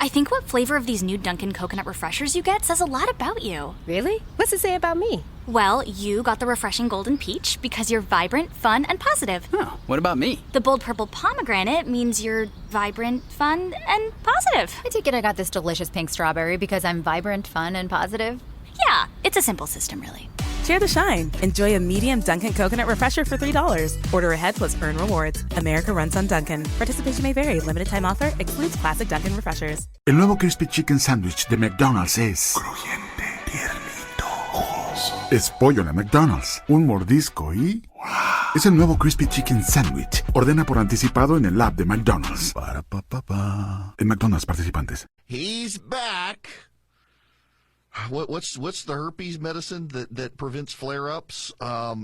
I think what flavor of these new Dunkin' Coconut Refreshers you get says a lot about you. Really? What's it say about me? Well, you got the refreshing golden peach because you're vibrant, fun, and positive. Oh, what about me? The bold purple pomegranate means you're vibrant, fun, and positive. I take it I got this delicious pink strawberry because I'm vibrant, fun, and positive. Yeah, it's a simple system, really. Share the shine. Enjoy a medium Dunkin' Coconut Refresher for $3. Order ahead plus earn rewards. America runs on Dunkin'. Participation may vary. Limited time offer. Excludes classic Dunkin' Refreshers. El nuevo Crispy Chicken Sandwich de McDonald's es... crujiente, tiernito, jugoso. Es pollo de McDonald's. Un mordisco y... ¡wow! Es el nuevo Crispy Chicken Sandwich. Ordena por anticipado en el app de McDonald's. Para pa pa pa. En McDonald's participantes. He's back. What's the herpes medicine that prevents flare-ups? I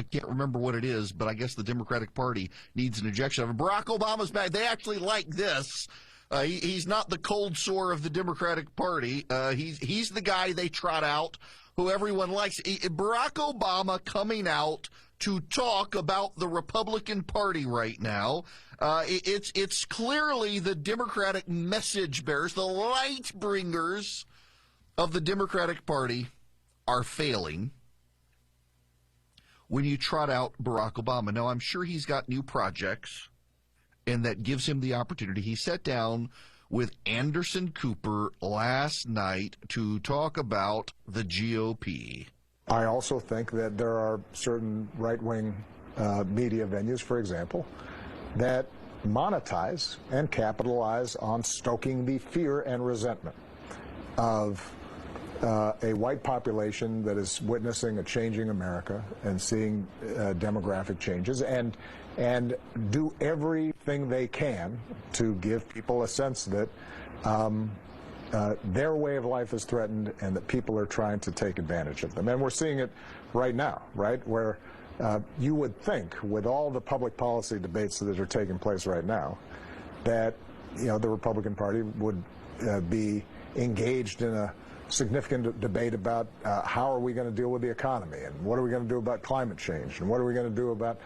can't remember what it is, but I guess the Democratic Party needs an injection of it. Barack Obama's back. They actually like this. He's not the cold sore of the Democratic Party. He's the guy they trot out, who everyone likes. Barack Obama coming out to talk about the Republican Party right now. It's clearly the Democratic message bearers, the light bringers of the Democratic Party are failing when you trot out Barack Obama. Now, I'm sure he's got new projects, and that gives him the opportunity. He sat down with Anderson Cooper last night to talk about the GOP. I also think that there are certain right-wing media venues, for example, that monetize and capitalize on stoking the fear and resentment of a white population that is witnessing a changing America and seeing demographic changes, and do everything they can to give people a sense that their way of life is threatened and that people are trying to take advantage of them. And we're seeing it right now, right, where you would think, with all the public policy debates that are taking place right now, that the Republican Party would be engaged in a significant debate about how are we going to deal with the economy, and what are we going to do about climate change, and what are we going to do about,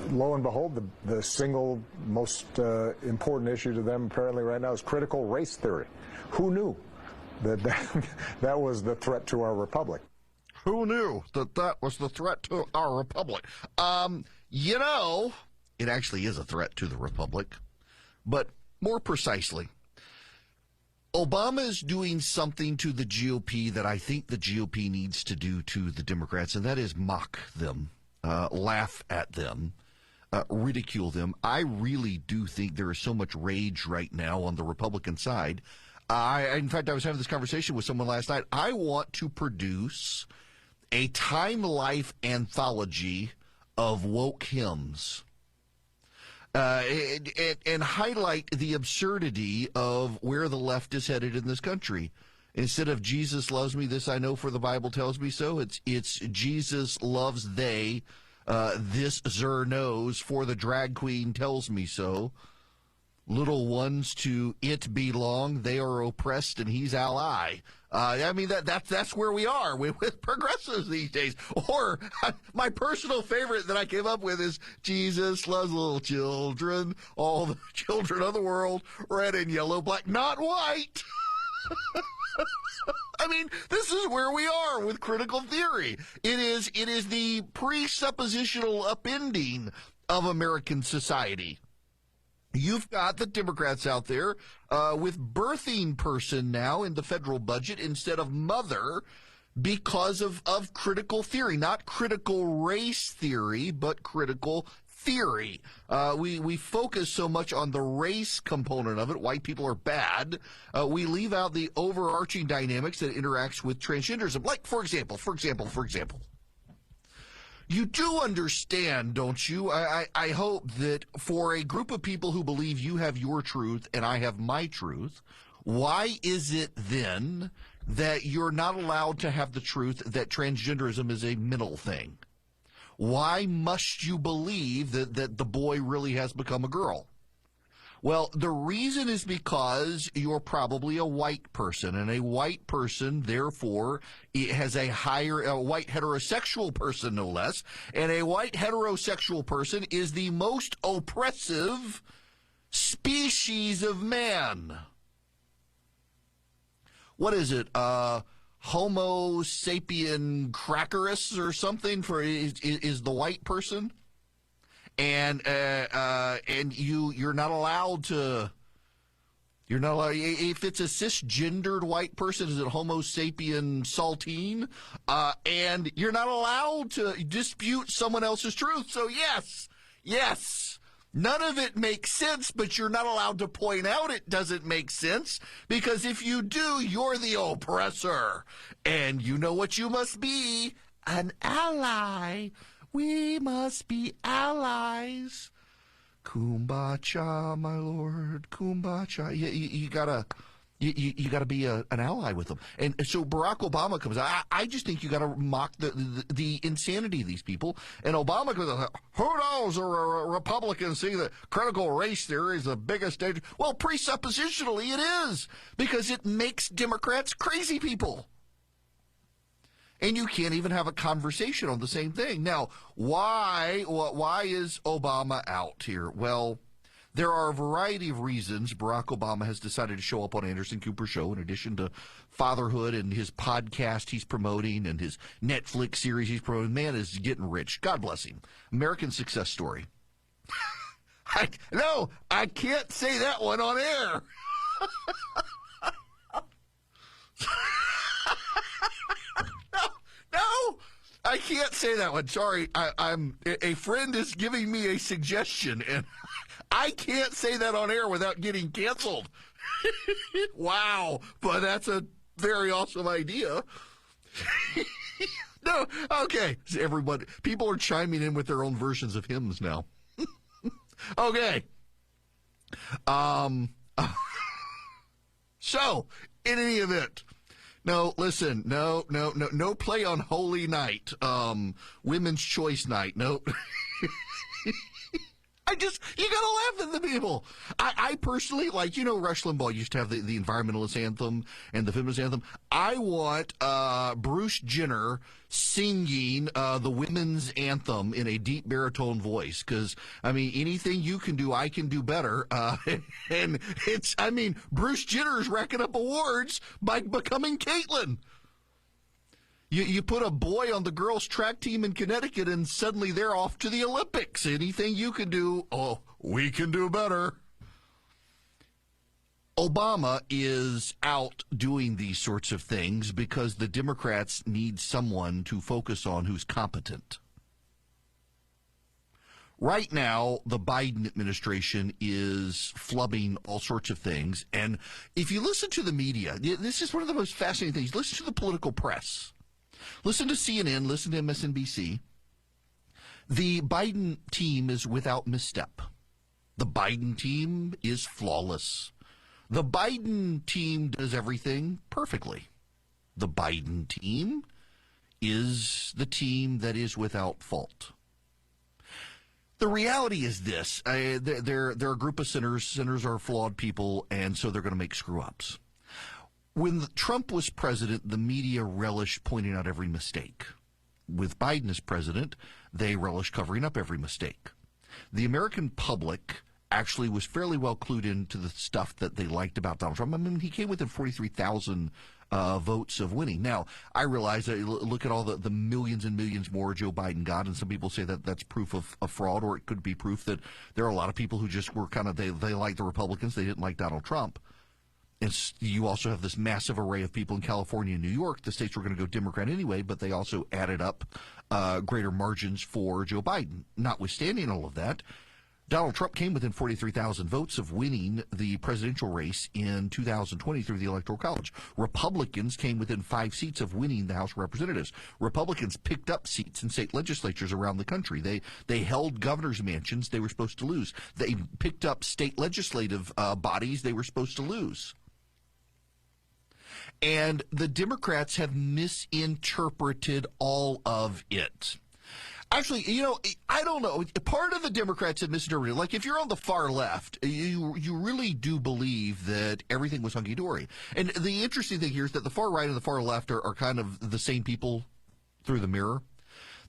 lo and behold, the single most important issue to them apparently right now is critical race theory. Who knew that was the threat to our republic? Who knew that was the threat to our republic? It actually is a threat to the republic, but more precisely, Obama is doing something to the GOP that I think the GOP needs to do to the Democrats, and that is mock them, laugh at them, ridicule them. I really do think there is so much rage right now on the Republican side. In fact, I was having this conversation with someone last night. I want to produce a Time Life anthology of woke hymns. And highlight the absurdity of where the left is headed in this country. Instead of Jesus loves me, this I know for the Bible tells me so, it's Jesus loves they, this Zer knows, for the drag queen tells me so. Little ones to it belong, they are oppressed and he's ally. That's where we are with progressives these days. Or my personal favorite that I came up with is Jesus loves little children, all the children of the world, red and yellow, black, not white. This is where we are with critical theory. It is the presuppositional upending of American society. You've got the Democrats out there with birthing person now in the federal budget instead of mother because of critical theory, not critical race theory, but critical theory. We focus so much on the race component of it. White people are bad. We leave out the overarching dynamics that interacts with transgenderism. Like, for example. You do understand, don't you? I hope that for a group of people who believe you have your truth and I have my truth, why is it then that you're not allowed to have the truth that transgenderism is a mental thing? Why must you believe that the boy really has become a girl? Well, the reason is because you're probably a white person, and a white person, therefore, it has a white heterosexual person, no less, and a white heterosexual person is the most oppressive species of man. What is it? Homo sapien crackerus or something for is the white person, and you're not allowed to. You're not allowed, if it's a cisgendered white person, is it Homo sapien saltine? And you're not allowed to dispute someone else's truth. So yes, none of it makes sense, but you're not allowed to point out it doesn't make sense, because if you do, you're the oppressor. And you know what you must be? An ally. We must be allies. Kumbaya, my lord, kumbaya. You gotta be an ally with them. And so Barack Obama comes out. I just think you gotta mock the insanity of these people. And Obama goes, who knows? Republicans see that critical race theory is the biggest danger. Well, presuppositionally it is, because it makes Democrats crazy people. And you can't even have a conversation on the same thing. Now, why is Obama out here? Well, there are a variety of reasons Barack Obama has decided to show up on Anderson Cooper's show, in addition to fatherhood and his podcast he's promoting and his Netflix series he's promoting. Man is getting rich. God bless him. American success story. I can't say that one on air. No, I can't say that one. Sorry, a friend is giving me a suggestion, and I can't say that on air without getting canceled. Wow, but that's a very awesome idea. No, okay. Everybody, people are chiming in with their own versions of hymns now. Okay. So, in any event. No, listen, no play on Holy Night, Women's Choice Night, no. You gotta laugh at the people. I personally, like, Rush Limbaugh used to have the environmentalist anthem and the feminist anthem. I want Bruce Jenner singing the women's anthem in a deep baritone voice, because, anything you can do, I can do better. And Bruce Jenner's racking up awards by becoming Caitlyn. You put a boy on the girls' track team in Connecticut, and suddenly they're off to the Olympics. Anything you can do, we can do better. Obama is out doing these sorts of things because the Democrats need someone to focus on who's competent. Right now, the Biden administration is flubbing all sorts of things. And if you listen to the media, this is one of the most fascinating things. Listen to the political press. Listen to CNN, listen to MSNBC. The Biden team is without misstep. The Biden team is flawless. The Biden team does everything perfectly. The Biden team is the team that is without fault. The reality is this. They're a group of sinners. Sinners are flawed people, and so they're going to make screw-ups. When Trump was president, the media relished pointing out every mistake. With Biden as president, they relish covering up every mistake. The American public actually was fairly well clued into the stuff that they liked about Donald Trump. He came within 43,000 votes of winning. Now, I realize that look at all the millions and millions more Joe Biden got, and some people say that that's proof of fraud, or it could be proof that there are a lot of people who just were they liked the Republicans, they didn't like Donald Trump. And you also have this massive array of people in California and New York. The states were going to go Democrat anyway, but they also added up greater margins for Joe Biden. Notwithstanding all of that, Donald Trump came within 43,000 votes of winning the presidential race in 2020 through the Electoral College. Republicans came within 5 seats of winning the House of Representatives. Republicans picked up seats in state legislatures around the country. They held governor's mansions they were supposed to lose. They picked up state legislative bodies they were supposed to lose. And the Democrats have misinterpreted all of it. Actually, I don't know. Part of the Democrats have misinterpreted. Like, if you're on the far left, you really do believe that everything was hunky-dory. And the interesting thing here is that the far right and the far left are kind of the same people through the mirror.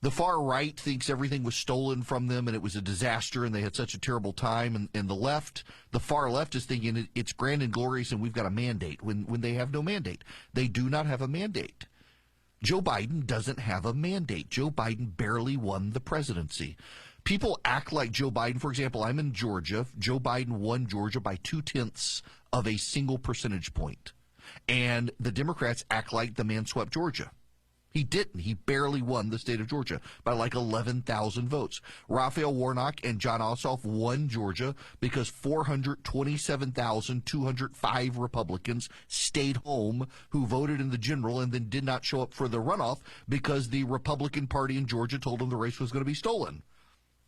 The far right thinks everything was stolen from them and it was a disaster and they had such a terrible time. And the far left is thinking it's grand and glorious and we've got a mandate when they have no mandate. They do not have a mandate. Joe Biden doesn't have a mandate. Joe Biden barely won the presidency. People act like Joe Biden, for example, I'm in Georgia. Joe Biden won Georgia by 0.2 of a single percentage point. And the Democrats act like the man swept Georgia. He didn't. He barely won the state of Georgia by like 11,000 votes. Raphael Warnock and John Ossoff won Georgia because 427,205 Republicans stayed home who voted in the general and then did not show up for the runoff because the Republican Party in Georgia told them the race was going to be stolen.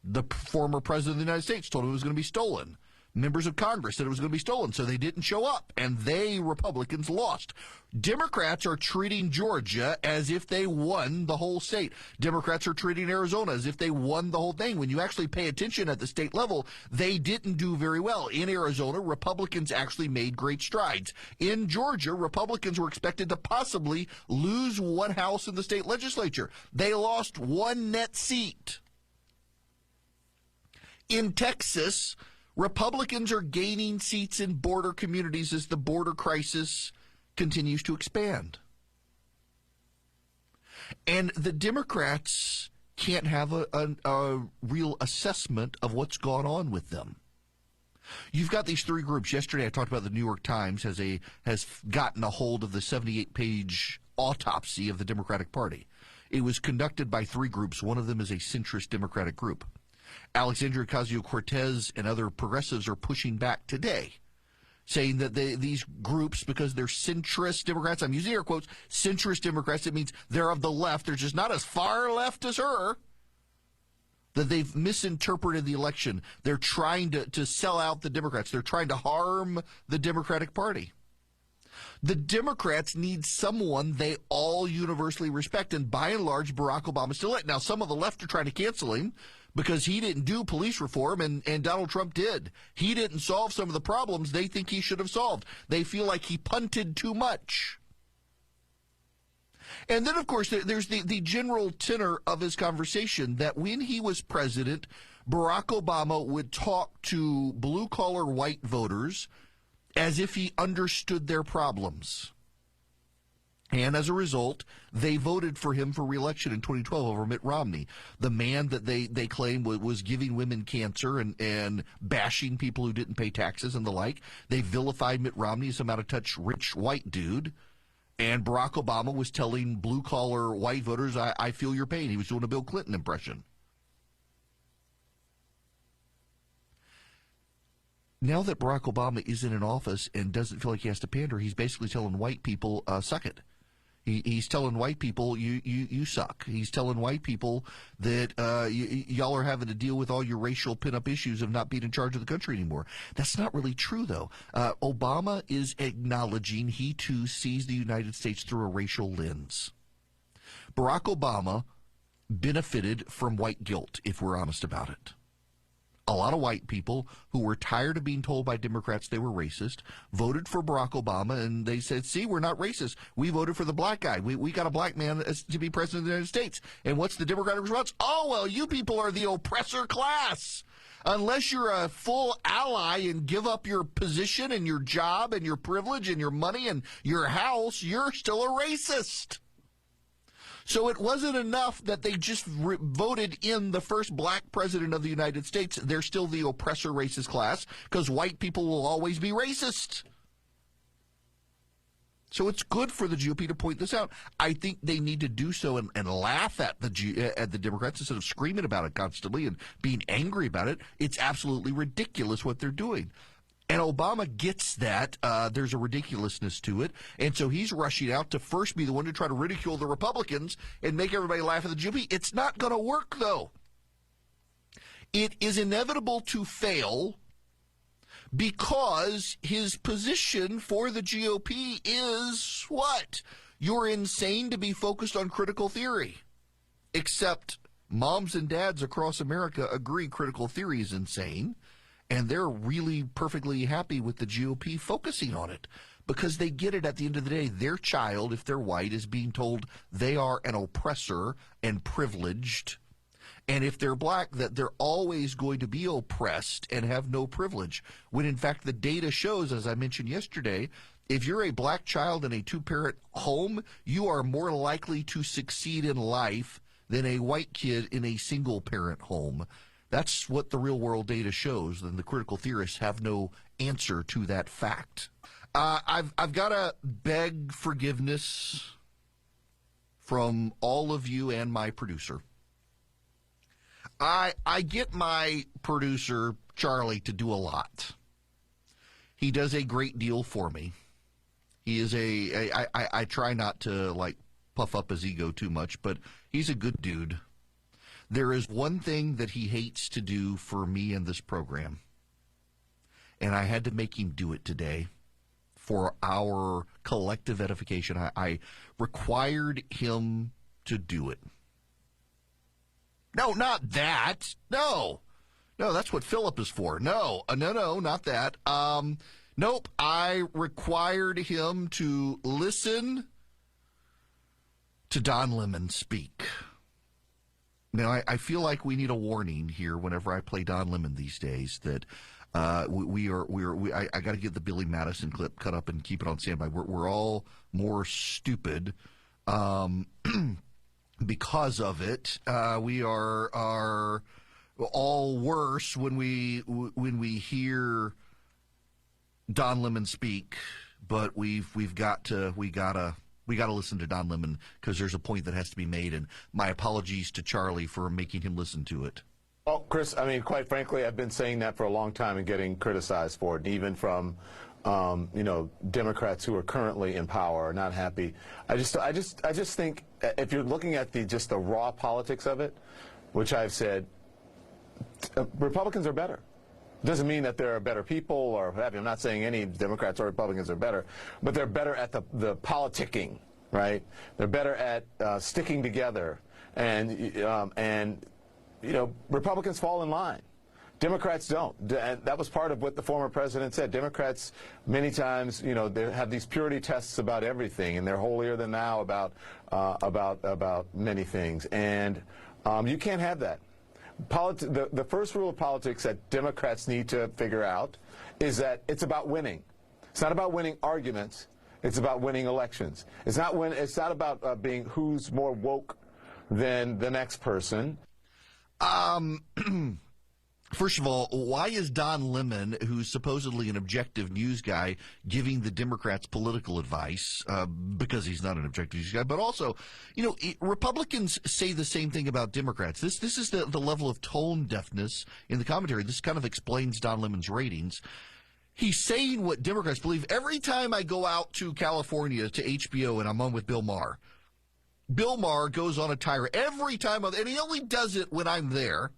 The former president of the United States told them it was going to be stolen. Members of Congress said it was going to be stolen, so they didn't show up, and they, Republicans, lost. Democrats are treating Georgia as if they won the whole state. Democrats are treating Arizona as if they won the whole thing. When you actually pay attention at the state level, they didn't do very well. In Arizona, Republicans actually made great strides. In Georgia, Republicans were expected to possibly lose one house in the state legislature. They lost one net seat. In Texas, Republicans are gaining seats in border communities as the border crisis continues to expand. And the Democrats can't have a real assessment of what's gone on with them. You've got these three groups. Yesterday I talked about the New York Times has gotten a hold of the 78-page autopsy of the Democratic Party. It was conducted by three groups. One of them is a centrist Democratic group. Alexandria Ocasio-Cortez and other progressives are pushing back today, saying that these groups, because they're centrist Democrats, I'm using air quotes, centrist Democrats, it means they're of the left, they're just not as far left as her, that they've misinterpreted the election. They're trying to sell out the Democrats. They're trying to harm the Democratic Party. The Democrats need someone they all universally respect, and by and large, Barack Obama still it. Now, some of the left are trying to cancel him because he didn't do police reform, and Donald Trump did. He didn't solve some of the problems they think he should have solved. They feel like he punted too much. And then, of course, there's the general tenor of his conversation that when he was president, Barack Obama would talk to blue-collar white voters as if he understood their problems. And as a result, they voted for him for re-election in 2012 over Mitt Romney, the man that they claim was giving women cancer and bashing people who didn't pay taxes and the like. They vilified Mitt Romney as some out-of-touch rich white dude. And Barack Obama was telling blue-collar white voters, I feel your pain. He was doing a Bill Clinton impression. Now that Barack Obama isn't in office and doesn't feel like he has to pander, he's basically telling white people, suck it. He's telling white people, you suck. He's telling white people that y'all are having to deal with all your racial pin-up issues of not being in charge of the country anymore. That's not really true, though. Obama is acknowledging he, too, sees the United States through a racial lens. Barack Obama benefited from white guilt, if we're honest about it. A lot of white people who were tired of being told by Democrats they were racist voted for Barack Obama, and they said, see, we're not racist. We voted for the black guy. We got a black man to be president of the United States. And what's the Democratic response? Oh, well, you people are the oppressor class. Unless you're a full ally and give up your position and your job and your privilege and your money and your house, you're still a racist. So it wasn't enough that they just voted in the first black president of the United States. They're still the oppressor racist class because white people will always be racist. So it's good for the GOP to point this out. I think they need to do so and laugh at the Democrats instead of screaming about it constantly and being angry about it. It's absolutely ridiculous what they're doing. And Obama gets that. There's a ridiculousness to it. And so he's rushing out to first be the one to try to ridicule the Republicans and make everybody laugh at the GOP. It's not going to work, though. It is inevitable to fail because his position for the GOP is what? You're insane to be focused on critical theory. Except moms and dads across America agree critical theory is insane. And they're really perfectly happy with the GOP focusing on it because they get it at the end of the day. Their child, if they're white, is being told they are an oppressor and privileged. And if they're black, that they're always going to be oppressed and have no privilege. When, in fact, the data shows, as I mentioned yesterday, if you're a black child in a two-parent home, you are more likely to succeed in life than a white kid in a single-parent home. That's what the real-world data shows, and the critical theorists have no answer to that fact. I've got to beg forgiveness from all of you and my producer. I get my producer, Charlie, to do a lot. He does a great deal for me. He is I try not to, like, puff up his ego too much, but he's a good dude. There is one thing that he hates to do for me in this program, and I had to make him do it today for our collective edification. I required him to do it. No, not that. No, that's what Philip is for. No, not that. Nope, I required him to listen to Don Lemon speak. Now, I feel like we need a warning here whenever I play Don Lemon these days that I got to get the Billy Madison clip cut up and keep it on standby. We're all more stupid because of it. We are all worse when we hear Don Lemon speak, but we gotta listen to Don Lemon because there's a point that has to be made, and my apologies to Charlie for making him listen to it. Well, Chris, I mean, quite frankly, I've been saying that for a long time and getting criticized for it, even from Democrats who are currently in power are not happy. I just think if you're looking at just the raw politics of it, which I've said, Republicans are better. Doesn't mean that there are better people or what have you. I'm not saying any Democrats or Republicans are better, but they're better at the politicking, right? They're better at sticking together, and Republicans fall in line. Democrats don't. And that was part of what the former president said. Democrats, many times, they have these purity tests about everything, and they're holier than thou about many things. And you can't have that. The first rule of politics that Democrats need to figure out is that it's about winning. It's not about winning arguments. It's about winning elections. It's not about being who's more woke than the next person. First of all, why is Don Lemon, who's supposedly an objective news guy, giving the Democrats political advice? Because he's not an objective news guy. But also, Republicans say the same thing about Democrats. This is the level of tone deafness in the commentary. This kind of explains Don Lemon's ratings. He's saying what Democrats believe. Every time I go out to California to HBO and I'm on with Bill Maher, Bill Maher goes on a tirade every time, and he only does it when I'm there,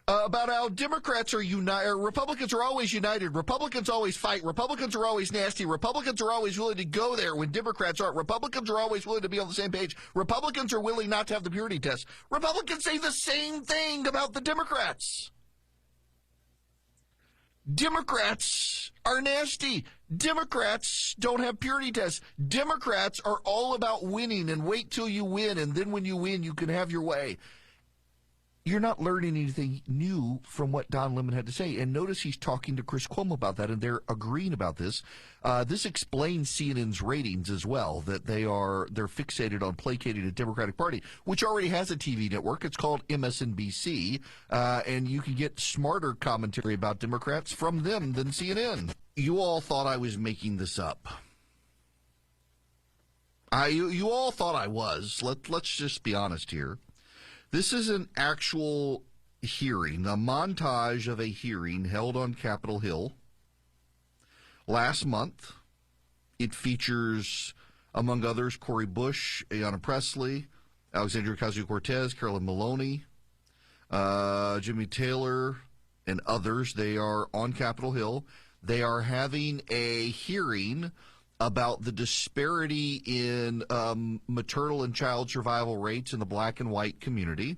about how Democrats are united, Republicans are always united, Republicans always fight, Republicans are always nasty, Republicans are always willing to go there when Democrats aren't, Republicans are always willing to be on the same page, Republicans are willing not to have the purity test. Republicans say the same thing about the Democrats. Democrats are nasty. Democrats don't have purity tests. Democrats are all about winning and wait till you win, and then when you win, you can have your way. You're not learning anything new from what Don Lemon had to say. And notice he's talking to Chris Cuomo about that, and they're agreeing about this. This explains CNN's ratings as well, that they're fixated on placating the Democratic Party, which already has a TV network. It's called MSNBC, and you can get smarter commentary about Democrats from them than CNN. You all thought I was making this up. You all thought I was. Let's just be honest here. This is an actual hearing, a montage of a hearing held on Capitol Hill last month. It features, among others, Cori Bush, Ayanna Pressley, Alexandria Ocasio-Cortez, Carolyn Maloney, Jimmy Taylor, and others. They are on Capitol Hill. They are having a hearing about the disparity in maternal and child survival rates in the black and white community.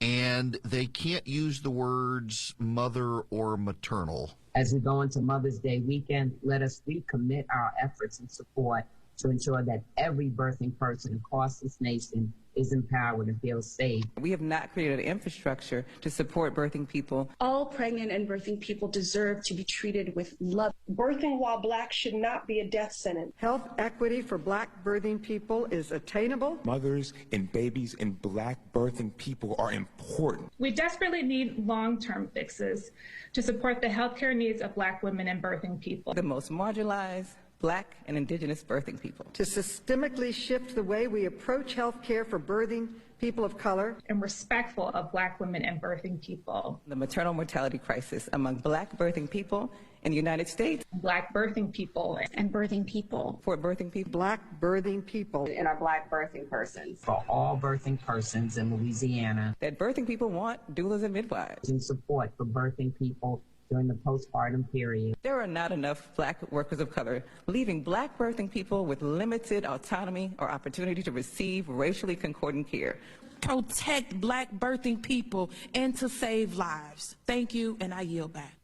and they can't use the words mother or maternal. As we go into Mother's Day weekend, let us recommit our efforts and support to ensure that every birthing person across this nation is empowered and feels safe. We have not created an infrastructure to support birthing people. All pregnant and birthing people deserve to be treated with love. Birthing while Black should not be a death sentence. Health equity for Black birthing people is attainable. Mothers and babies and Black birthing people are important. We desperately need long-term fixes to support the healthcare needs of Black women and birthing people. The most marginalized Black and Indigenous birthing people. To systemically shift the way we approach health care for birthing people of color. And respectful of Black women and birthing people. The maternal mortality crisis among Black birthing people in the United States. Black birthing people and birthing people. For birthing people. Black birthing people. And our Black birthing persons. For all birthing persons in Louisiana. That birthing people want doulas and midwives. And support for birthing people during the postpartum period. There are not enough Black workers of color, leaving Black birthing people with limited autonomy or opportunity to receive racially concordant care. Protect Black birthing people and to save lives. Thank you, and I yield back.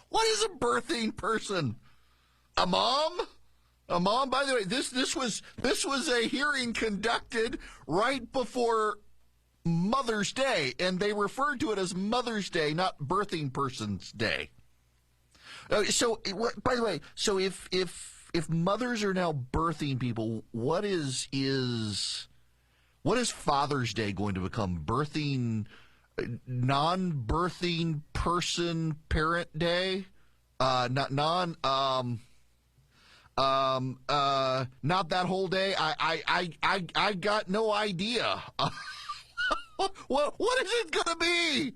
What is a birthing person? A mom? A mom? By the way, this was a hearing conducted right before Mother's Day, and they referred to it as Mother's Day, not Birthing Person's Day. So, by the way, so if mothers are now birthing people, what is Father's Day going to become? Non-birthing person parent day? Not that whole day. I got no idea. What is it going to be?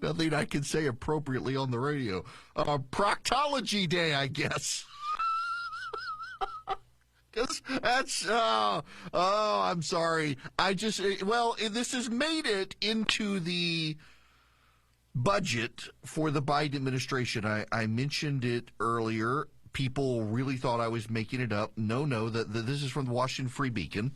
Nothing I can say appropriately on the radio. Proctology Day, I guess. Because that's, I'm sorry. This has made it into the budget for the Biden administration. I mentioned it earlier. People really thought I was making it up. No, that this is from the Washington Free Beacon.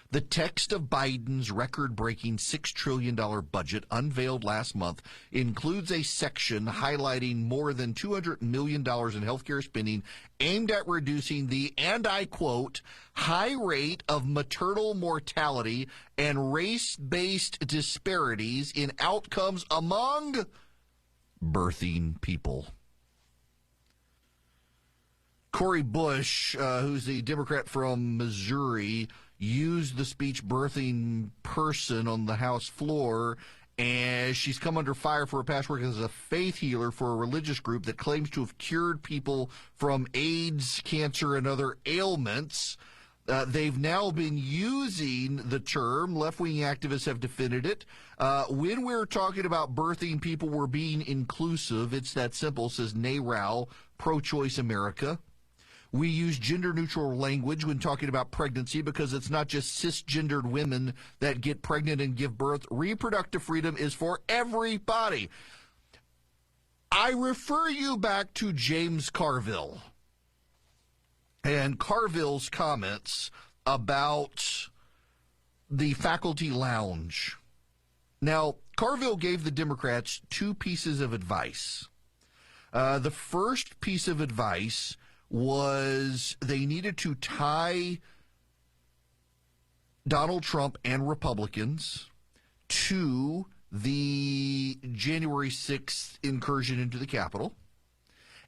The text of Biden's record-breaking $6 trillion budget unveiled last month includes a section highlighting more than $200 million in healthcare spending aimed at reducing the, and I quote, high rate of maternal mortality and race-based disparities in outcomes among birthing people. Cori Bush, who's the Democrat from Missouri, used the speech birthing person on the House floor, and she's come under fire for her past work as a faith healer for a religious group that claims to have cured people from AIDS, cancer, and other ailments. They've now been using the term. Left-wing activists have defended it. When we're talking about birthing people, we're being inclusive. It's that simple, says NARAL, Pro-Choice America. We use gender-neutral language when talking about pregnancy because it's not just cisgendered women that get pregnant and give birth. Reproductive freedom is for everybody. I refer you back to James Carville and Carville's comments about the faculty lounge. Now, Carville gave the Democrats two pieces of advice. The first piece of advice was they needed to tie Donald Trump and Republicans to the January 6th incursion into the Capitol.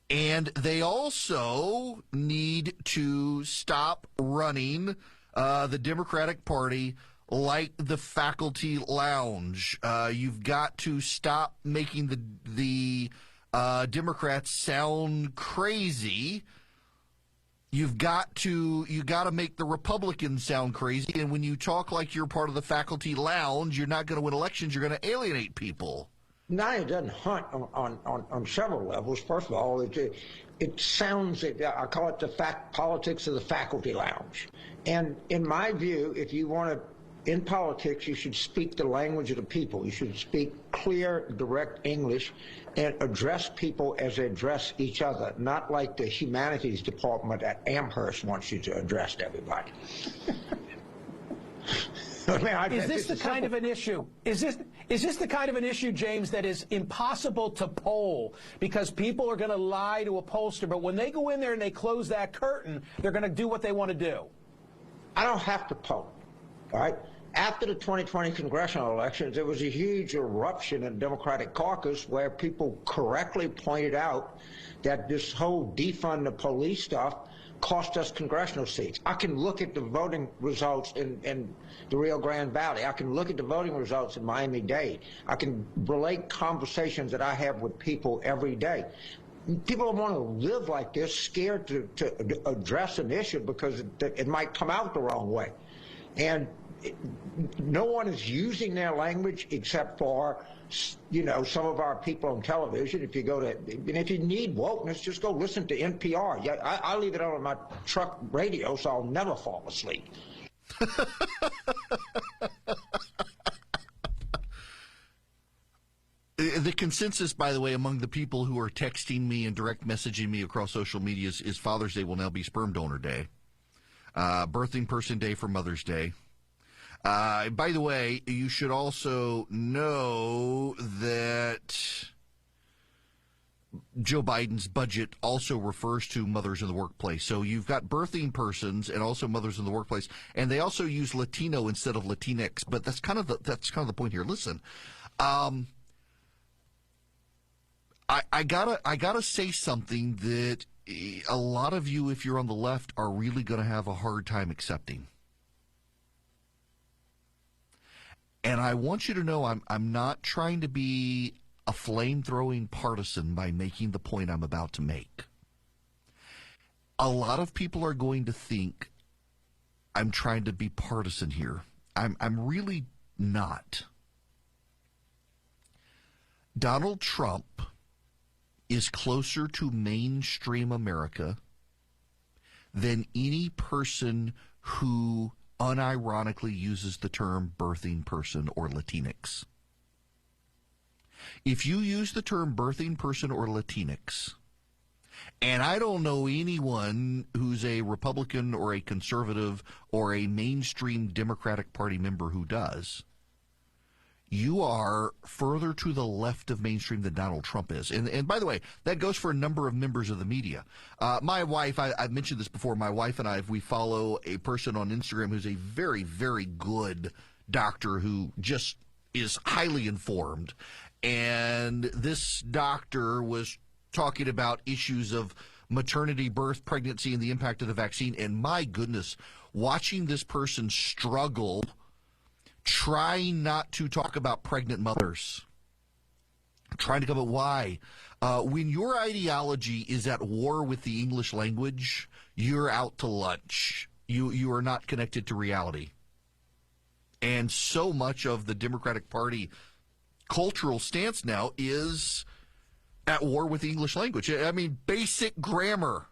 And they also need to stop running the Democratic Party like the faculty lounge. You've got to stop making the Democrats sound crazy. You got to make the Republicans sound crazy, and when you talk like you're part of the faculty lounge, you're not going to win elections. You're going to alienate people. Now it doesn't hunt on several levels. First of all, it sounds. I call it the politics of the faculty lounge. And in my view, if you want to in politics, you should speak the language of the people. You should speak clear, direct English and address people as they address each other, not like the humanities department at Amherst wants you to address everybody. Is this the kind of an issue? Is this the kind of an issue, James, that is impossible to poll because people are going to lie to a pollster, but when they go in there and they close that curtain, they're going to do what they want to do? I don't have to poll, all right? After the 2020 congressional elections, there was a huge eruption in the Democratic caucus where people correctly pointed out that this whole defund the police stuff cost us congressional seats. I can look at the voting results in the Rio Grande Valley. I can look at the voting results in Miami-Dade. I can relate conversations that I have with people every day. People don't want to live like this, scared to address an issue because it might come out the wrong way. And no one is using their language except for, you know, some of our people on television. If you go to, and if you need wokeness, just go listen to NPR. Yeah, I leave it on my truck radio, so I'll never fall asleep. The consensus, by the way, among the people who are texting me and direct messaging me across social media is Father's Day will now be Sperm Donor Day, Birthing Person Day for Mother's Day. By the way, you should also know that Joe Biden's budget also refers to mothers in the workplace. So you've got birthing persons and also mothers in the workplace, and they also use Latino instead of Latinx. But that's kind of the point here. Listen, I gotta say something that a lot of you, if you're on the left, are really going to have a hard time accepting. And I want you to know I'm not trying to be a flame-throwing partisan by making the point I'm about to make. A lot of people are going to think I'm trying to be partisan here. I'm really not. Donald Trump is closer to mainstream America than any person who unironically uses the term birthing person or Latinx. If you use the term birthing person or Latinx, and I don't know anyone who's a Republican or a conservative or a mainstream Democratic Party member who does, you are further to the left of mainstream than Donald Trump is. And by the way, that goes for a number of members of the media. My wife, I've mentioned this before, my wife and I, we follow a person on Instagram who's a very, very good doctor who just is highly informed. And this doctor was talking about issues of maternity, birth, pregnancy, and the impact of the vaccine. And my goodness, watching this person struggle trying not to talk about pregnant mothers, trying to come up why. When your ideology is at war with the English language, you're out to lunch. You are not connected to reality. And so much of the Democratic Party cultural stance now is at war with the English language. I mean, basic grammar.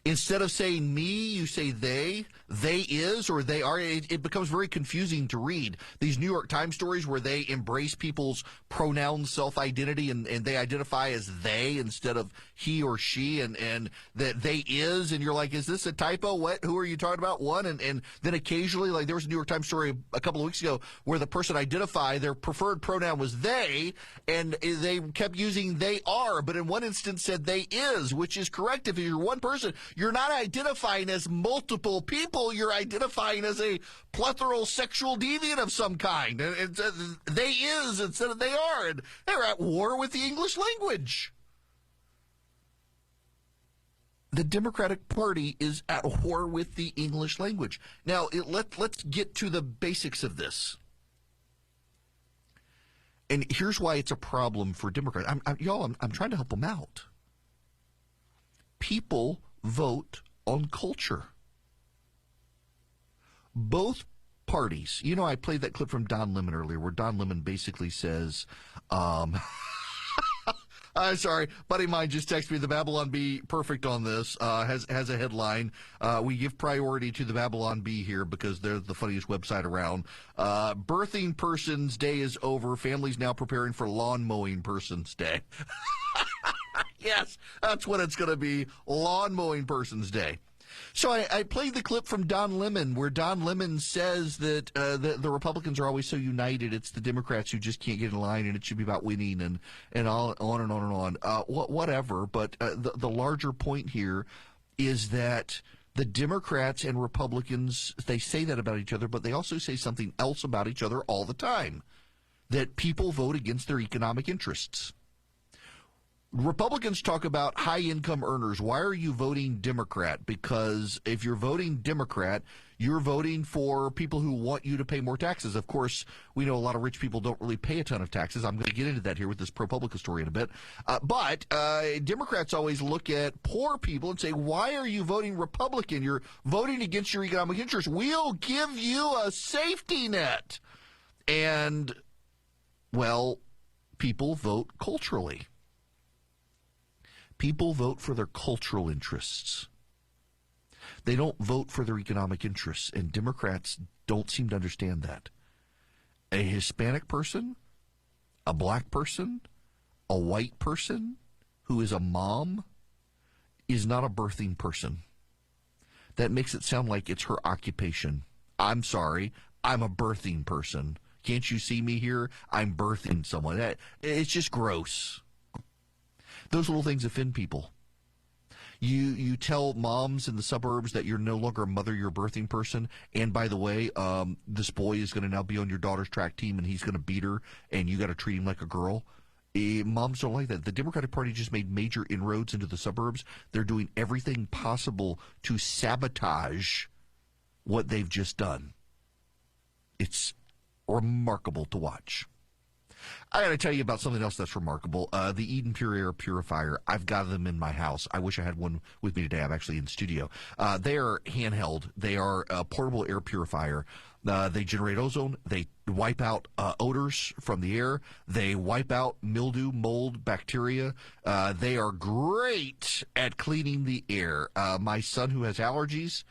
Instead of saying me, you say they is, or they are. It becomes very confusing to read. These New York Times stories where they embrace people's pronoun self-identity and they identify as they instead of he or she, and that they is, and you're like, is this a typo? What? Who are you talking about? One, and then occasionally, like there was a New York Times story a couple of weeks ago where the person identified their preferred pronoun was they, and they kept using they are, but in one instance said they is, which is correct if you're one person. You're not identifying as multiple people. You're identifying as a plethora sexual deviant of some kind. And they is instead of they are. And they're at war with the English language. The Democratic Party is at war with the English language. Now, let's get to the basics of this. And here's why it's a problem for Democrats. I'm trying to help them out. People vote on culture. Both parties. You know, I played that clip from Don Lemon earlier where Don Lemon basically says, I'm sorry. Buddy of mine just texted me, the Babylon Bee, perfect on this, has a headline. We give priority to the Babylon Bee here because they're the funniest website around. Birthing Person's Day is over. Families now preparing for Lawn Mowing Person's Day. Yes, that's what it's going to be, Lawn Mowing Person's Day. So I played the clip from Don Lemon where Don Lemon says that the Republicans are always so united. It's the Democrats who just can't get in line, and it should be about winning and all, on and on and on. Whatever, but the larger point here is that the Democrats and Republicans, they say that about each other, but they also say something else about each other all the time, that people vote against their economic interests. Republicans talk about high-income earners. Why are you voting Democrat? Because if you're voting Democrat, you're voting for people who want you to pay more taxes. Of course, we know a lot of rich people don't really pay a ton of taxes. I'm going to get into that here with this ProPublica story in a bit. But Democrats always look at poor people and say, why are you voting Republican? You're voting against your economic interests. We'll give you a safety net. And, well, people vote culturally. People vote for their cultural interests. They don't vote for their economic interests, and Democrats don't seem to understand that. A Hispanic person, a black person, a white person who is a mom is not a birthing person. That makes it sound like it's her occupation. I'm sorry, I'm a birthing person. Can't you see me here? I'm birthing someone. It's just gross. Those little things offend people. You tell moms in the suburbs that you're no longer a mother, you're a birthing person. And by the way, this boy is going to now be on your daughter's track team, and he's going to beat her, and you got to treat him like a girl. Moms don't like that. The Democratic Party just made major inroads into the suburbs. They're doing everything possible to sabotage what they've just done. It's remarkable to watch. I got to tell you about something else that's remarkable. The Eden Pure Air Purifier. I've got them in my house. I wish I had one with me today. I'm actually in studio. They are handheld. They are a portable air purifier. They generate ozone. They wipe out odors from the air. They wipe out mildew, mold, bacteria. They are great at cleaning the air. My son, who has allergies,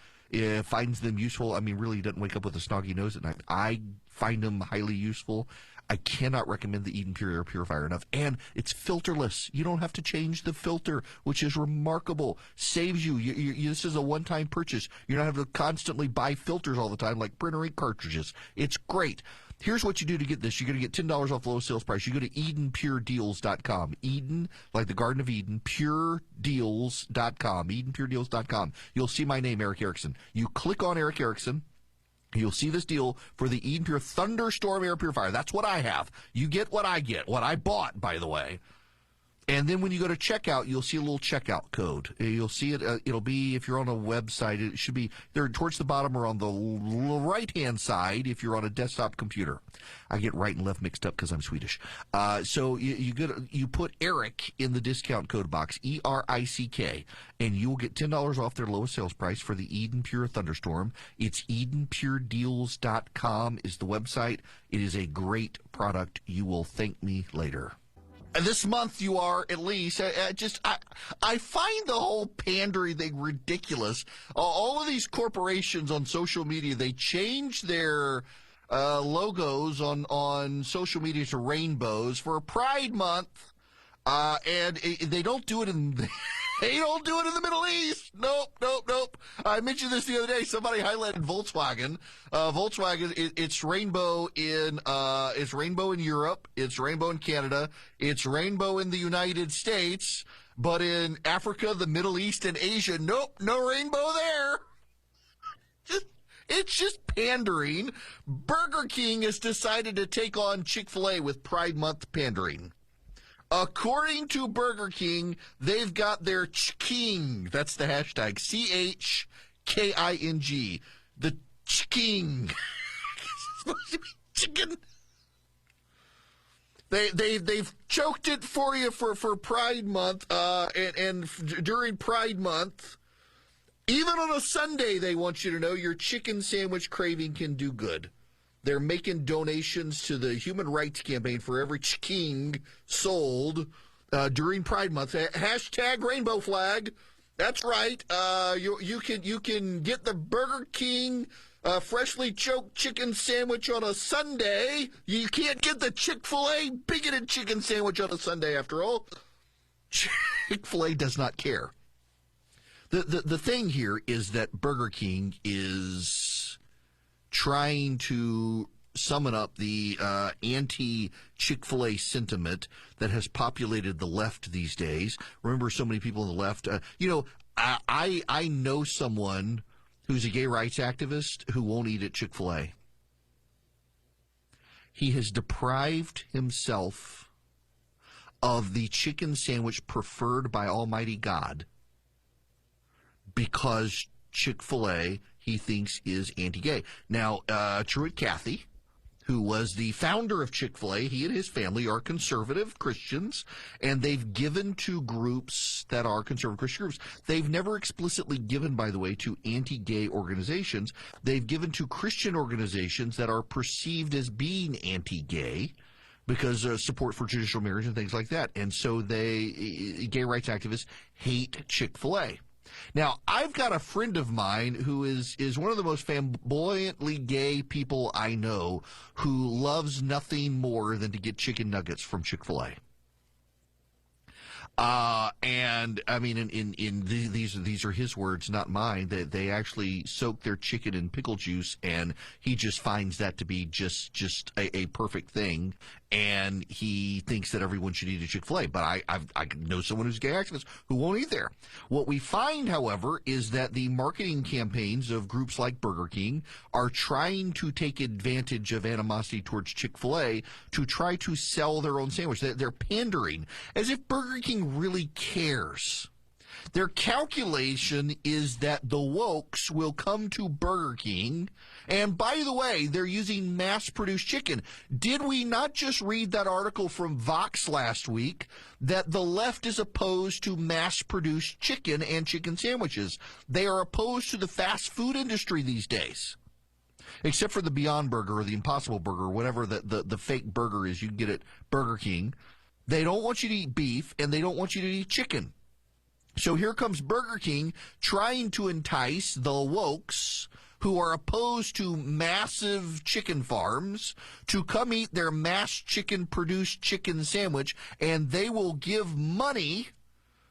finds them useful. I mean, really doesn't wake up with a snoggy nose at night. I find them highly useful. I cannot recommend the Eden Pure Air Purifier enough. And it's filterless. You don't have to change the filter, which is remarkable. Saves you. This is a one-time purchase. You're not having to constantly buy filters all the time like printer ink cartridges. It's great. Here's what you do to get this. You're going to get $10 off the lowest sales price. You go to EdenPureDeals.com. Eden, like the Garden of Eden, PureDeals.com. EdenPureDeals.com. You'll see my name, Eric Erickson. You click on Eric Erickson. You'll see this deal for the Eden Pure Thunderstorm Air Purifier. That's what I have. You get what I get, what I bought, by the way. And then when you go to checkout, you'll see a little checkout code. You'll see it. It'll be, if you're on a website, it should be there towards the bottom or on the right-hand side if you're on a desktop computer. I get right and left mixed up because I'm Swedish. So you put Eric in the discount code box, ERICK, and you'll get $10 off their lowest sales price for the Eden Pure Thunderstorm. It's EdenPureDeals.com is the website. It is a great product. You will thank me later. This month you are, at least, I find the whole pandering thing ridiculous. All of these corporations on social media, they change their logos on social media to rainbows for Pride Month, and they don't do it in... They don't do it in the Middle East. Nope. I mentioned this the other day. Somebody highlighted Volkswagen. Volkswagen, it's rainbow in Europe. It's rainbow in Canada. It's rainbow in the United States. But in Africa, the Middle East, and Asia, nope, no rainbow there. It's just pandering. Burger King has decided to take on Chick-fil-A with Pride Month pandering. According to Burger King, they've got their King. That's the hashtag. CHKING. The King. It's supposed to be chicken. They've choked it for you for Pride Month, and during Pride Month, even on a Sunday, they want you to know your chicken sandwich craving can do good. They're making donations to the Human Rights Campaign for every king sold. during Pride Month. Hashtag rainbow flag. That's right. You can get the Burger King freshly choked chicken sandwich on a Sunday. You can't get the Chick-fil-A bigoted chicken sandwich on a Sunday, after all. Chick-fil-A does not care. The thing here is that Burger King is trying to summon up the anti-Chick-fil-A sentiment that has populated the left these days. Remember, so many people on the left. I know someone who's a gay rights activist who won't eat at Chick-fil-A. He has deprived himself of the chicken sandwich preferred by Almighty God because Chick-fil-A, he thinks, is anti-gay. Now, Truett Cathy, who was the founder of Chick-fil-A, he and his family are conservative Christians, and they've given to groups that are conservative Christian groups. They've never explicitly given, by the way, to anti-gay organizations. They've given to Christian organizations that are perceived as being anti-gay because of support for traditional marriage and things like that. And so gay rights activists hate Chick-fil-A. Now, I've got a friend of mine who is one of the most flamboyantly gay people I know, who loves nothing more than to get chicken nuggets from Chick-fil-A. And I mean, these are his words, not mine. They actually soak their chicken in pickle juice, and he just finds that to be just a perfect thing. And he thinks that everyone should eat at Chick-fil-A. But I know someone who's a gay activist who won't eat there. What we find, however, is that the marketing campaigns of groups like Burger King are trying to take advantage of animosity towards Chick-fil-A to try to sell their own sandwich. They're pandering as if Burger King really cares. Their calculation is that the wokes will come to Burger King, and by the way, they're using mass-produced chicken. Did we not just read that article from Vox last week that the left is opposed to mass-produced chicken and chicken sandwiches? They are opposed to the fast food industry these days, except for the Beyond Burger or the Impossible Burger, whatever the fake burger is you can get at Burger King. They don't want you to eat beef, and they don't want you to eat chicken. So here comes Burger King trying to entice the wokes who are opposed to massive chicken farms to come eat their mass chicken-produced chicken sandwich, and they will give money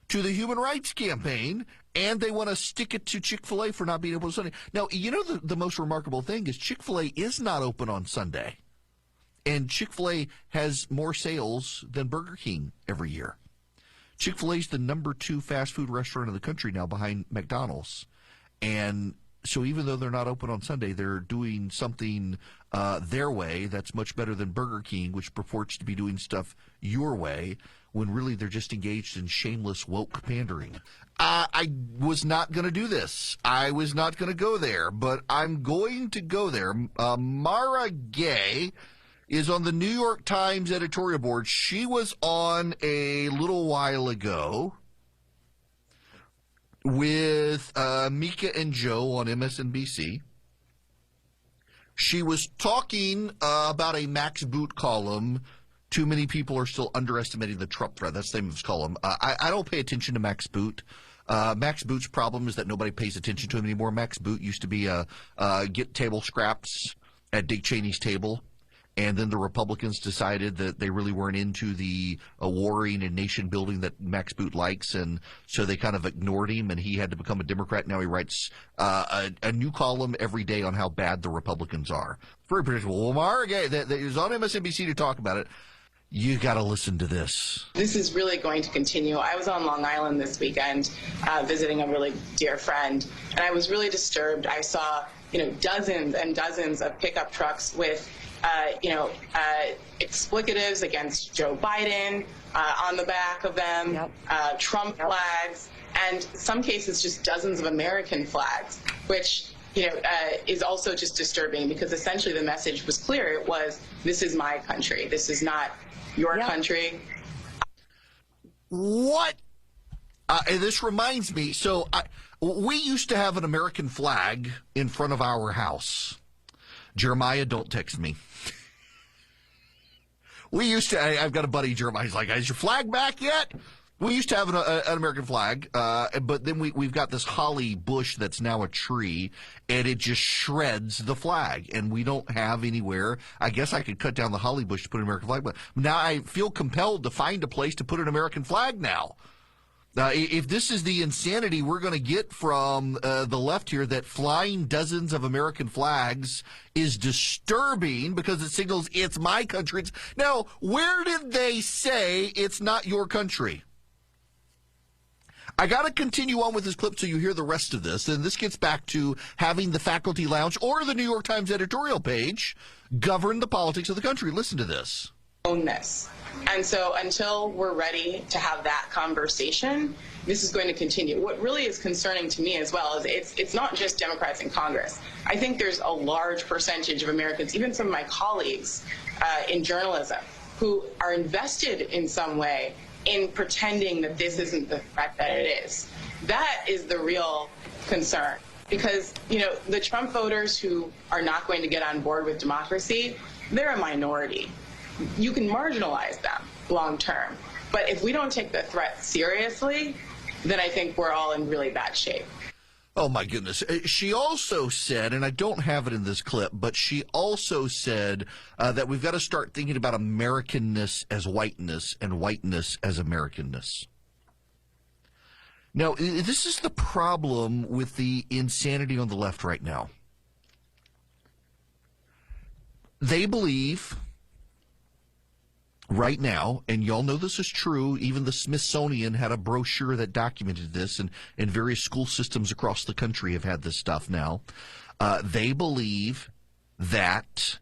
to the Human Rights Campaign, and they want to stick it to Chick-fil-A for not being able to Sunday. Now, you know the most remarkable thing is Chick-fil-A is not open on Sunday, and Chick-fil-A has more sales than Burger King every year. Chick-fil-A is the number 2 fast food restaurant in the country now behind McDonald's. And so even though they're not open on Sunday, they're doing something their way that's much better than Burger King, which purports to be doing stuff your way, when really they're just engaged in shameless woke pandering. I was not going to do this. I was not going to go there, but I'm going to go there. Mara Gay is on the New York Times editorial board. She was on a little while ago with Mika and Joe on MSNBC. She was talking about a Max Boot column. Too many people are still underestimating the Trump threat. That's the name of his column. I don't pay attention to Max Boot. Max Boot's problem is that nobody pays attention to him anymore. Max Boot used to be get table scraps at Dick Cheney's table. And then the Republicans decided that they really weren't into the warring and nation building that Max Boot likes, and so they kind of ignored him, and he had to become a Democrat. Now he writes a new column every day on how bad the Republicans are. Very predictable. Well, Mara Gay, that is on MSNBC to talk about it. You got to listen to this. This is really going to continue. I was on Long Island this weekend visiting a really dear friend, and I was really disturbed. I saw, dozens and dozens of pickup trucks with explicatives against Joe Biden on the back of them, Trump flags, and some cases just dozens of American flags, which is also just disturbing because essentially the message was clear. It was, this is my country. This is not your country. What? This reminds me. So we used to have an American flag in front of our house. Jeremiah, don't text me. We used to, I've got a buddy, Jeremiah, he's like, is your flag back yet? We used to have an American flag, but then we've got this holly bush that's now a tree, and it just shreds the flag. And we don't have anywhere. I guess I could cut down the holly bush to put an American flag, but now I feel compelled to find a place to put an American flag now. If this is the insanity we're going to get from the left here, that flying dozens of American flags is disturbing because it signals it's my country. Now, where did they say it's not your country? I got to continue on with this clip so you hear the rest of this. And this gets back to having the faculty lounge or the New York Times editorial page govern the politics of the country. Listen to this. Own this. And so until we're ready to have that conversation, this is going to continue. What really is concerning to me as well is it's not just Democrats in Congress. I think there's a large percentage of Americans, even some of my colleagues in journalism, who are invested in some way in pretending that this isn't the threat that it is. That is the real concern. Because, the Trump voters who are not going to get on board with democracy, they're a minority. You can marginalize them long term. But if we don't take the threat seriously, then I think we're all in really bad shape. Oh, my goodness. She also said, and I don't have it in this clip, but she also said that we've got to start thinking about Americanness as whiteness and whiteness as Americanness. Now, this is the problem with the insanity on the left right now. They believe right now, and y'all know this is true, even the Smithsonian had a brochure that documented this, and various school systems across the country have had this stuff now. They believe that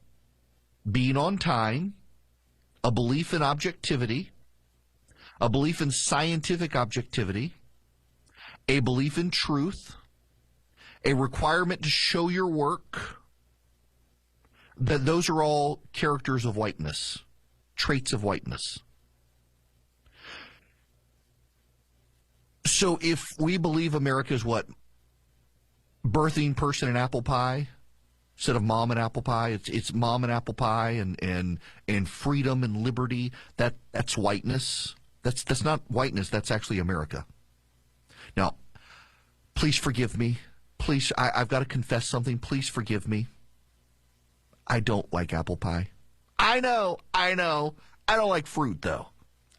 being on time, a belief in objectivity, a belief in scientific objectivity, a belief in truth, a requirement to show your work, that those are all characters of whiteness. Traits of whiteness. So if we believe America is what? Birthing person and apple pie instead of mom and apple pie. It's mom and apple pie and freedom and liberty. That's whiteness. That's not whiteness. That's actually America. Now, please forgive me. Please, I've got to confess something. Please forgive me. I don't like apple pie. I know. I don't like fruit, though.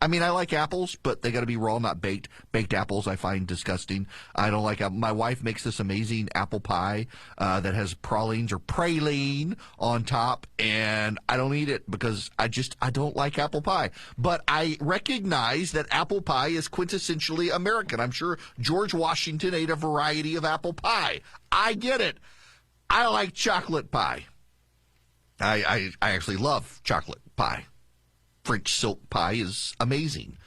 I mean, I like apples, but they got to be raw, not baked. Baked apples I find disgusting. I don't like my wife makes this amazing apple pie that has pralines or praline on top, and I don't eat it because I don't like apple pie. But I recognize that apple pie is quintessentially American. I'm sure George Washington ate a variety of apple pie. I get it. I like chocolate pie. I actually love chocolate pie. French silk pie is amazing.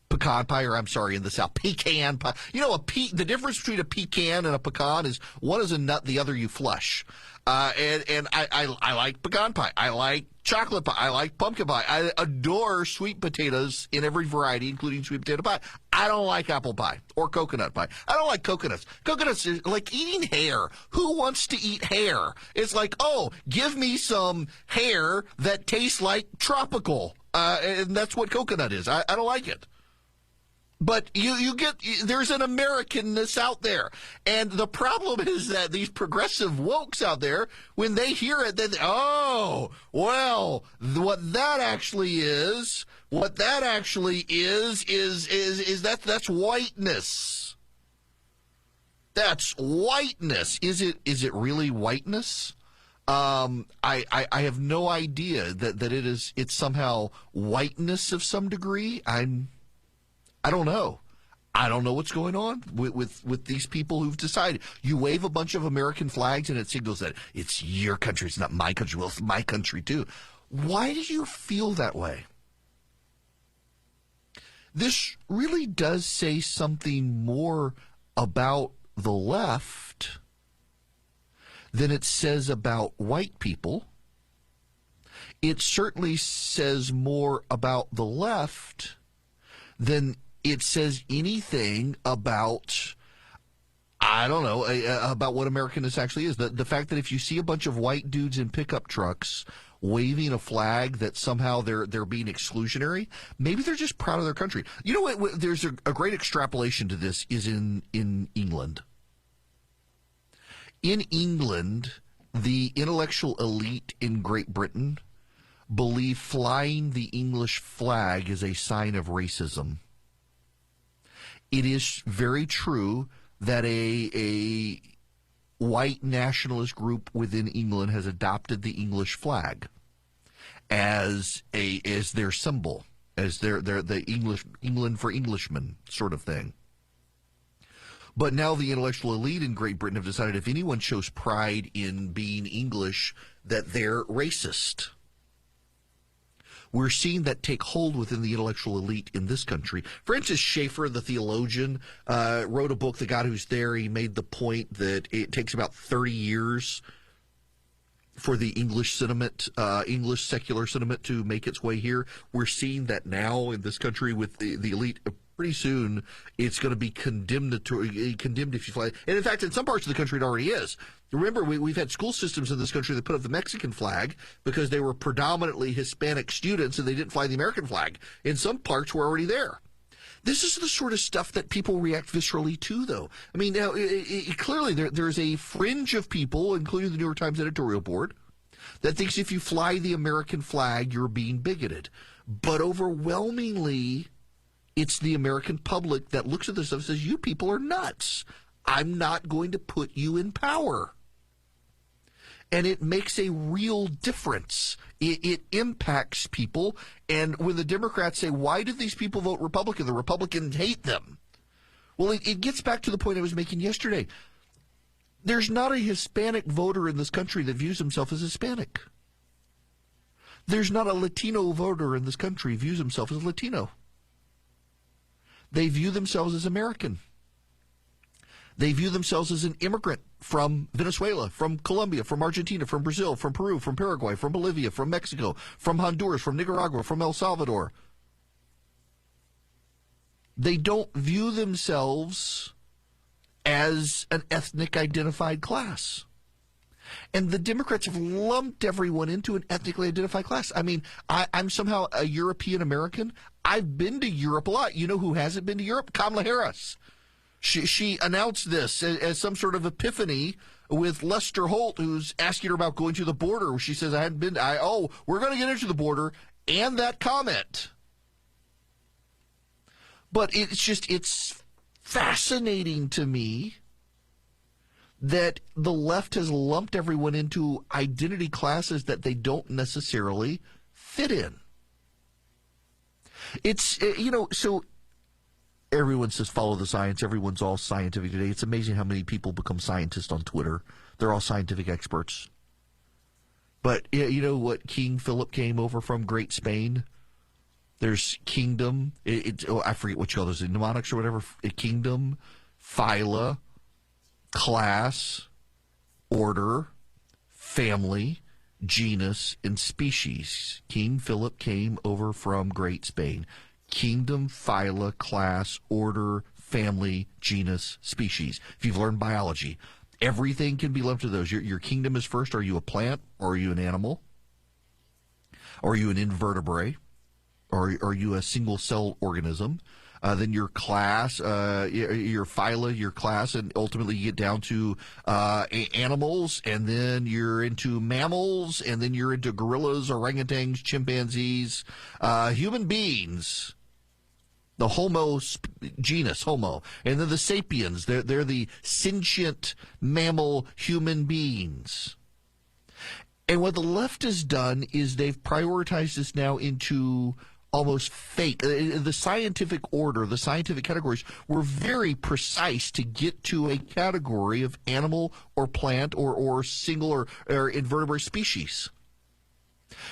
Pecan pie, or I'm sorry, in the South, pecan pie. The difference between a pecan and a pecan is one is a nut, the other you flush. And I like pecan pie. I like chocolate pie. I like pumpkin pie. I adore sweet potatoes in every variety, including sweet potato pie. I don't like apple pie or coconut pie. I don't like coconuts. Coconuts are like eating hair. Who wants to eat hair? It's like, oh, give me some hair that tastes like tropical. And that's what coconut is. I don't like it. But you get, there's an Americanness out there. And the problem is that these progressive wokes out there, when they hear it, then, what that actually is that's whiteness. That's whiteness. Is it really whiteness? I have no idea that it's somehow whiteness of some degree. I don't know. I don't know what's going on with these people who've decided. You wave a bunch of American flags and it signals that it's your country, it's not my country. Well, it's my country too. Why do you feel that way? This really does say something more about the left than it says about white people. It certainly says more about the left than it says anything about, I don't know, about what Americanness actually is. The fact that if you see a bunch of white dudes in pickup trucks waving a flag that somehow they're being exclusionary. Maybe they're just proud of their country. You know what? There's a great extrapolation to this is in England. In England, the intellectual elite in Great Britain believe flying the English flag is a sign of racism. It is very true that a white nationalist group within England has adopted the English flag as their symbol, as the England for Englishmen sort of thing. But now the intellectual elite in Great Britain have decided if anyone shows pride in being English, that they're racist. We're seeing that take hold within the intellectual elite in this country. Francis Schaeffer, the theologian, wrote a book, The God Who's There. He made the point that it takes about 30 years for the English sentiment, English secular sentiment to make its way here. We're seeing that now in this country with the elite. Pretty soon, it's going to be condemned if you fly. And in fact, in some parts of the country, it already is. Remember, we've had school systems in this country that put up the Mexican flag because they were predominantly Hispanic students and they didn't fly the American flag. In some parts, we're already there. This is the sort of stuff that people react viscerally to, though. I mean, now, clearly, there's a fringe of people, including the New York Times editorial board, that thinks if you fly the American flag, you're being bigoted. But overwhelmingly, it's the American public that looks at this stuff and says, you people are nuts. I'm not going to put you in power. And it makes a real difference. It impacts people. And when the Democrats say, why did these people vote Republican? The Republicans hate them. Well, it gets back to the point I was making yesterday. There's not a Hispanic voter in this country that views himself as Hispanic. There's not a Latino voter in this country who views himself as Latino. They view themselves as American. They view themselves as an immigrant from Venezuela, from Colombia, from Argentina, from Brazil, from Peru, from Paraguay, from Bolivia, from Mexico, from Honduras, from Nicaragua, from El Salvador. They don't view themselves as an ethnic identified class. And the Democrats have lumped everyone into an ethnically identified class. I mean, I'm somehow a European American. I've been to Europe a lot. You know who hasn't been to Europe? Kamala Harris. She announced this as some sort of epiphany with Lester Holt, who's asking her about going to the border. She says, I hadn't been. We're going to get into the border, and that comment. But it's fascinating to me that the left has lumped everyone into identity classes that they don't necessarily fit in. It's, so everyone says follow the science. Everyone's all scientific today. It's amazing how many people become scientists on Twitter. They're all scientific experts. But you know what? King Philip came over from Great Spain. There's kingdom. I forget what you call those, mnemonics or whatever. Kingdom, phyla, class, order, family, genus, and species. King Philip came over from Great Spain. Kingdom, phyla, class, order, family, genus, species. If you've learned biology, everything can be lumped to those. Your kingdom is first. Are you a plant? Or are you an animal? Or are you an invertebrate? Or are you a single-cell organism? Then your class, your phyla, your class, and ultimately you get down to animals, and then you're into mammals, and then you're into gorillas, orangutans, chimpanzees, human beings, the Homo genus, Homo, and then the sapiens. They're the sentient mammal human beings. And what the left has done is they've prioritized this now into almost fake. The scientific order, the scientific categories were very precise to get to a category of animal or plant or single or invertebrate species.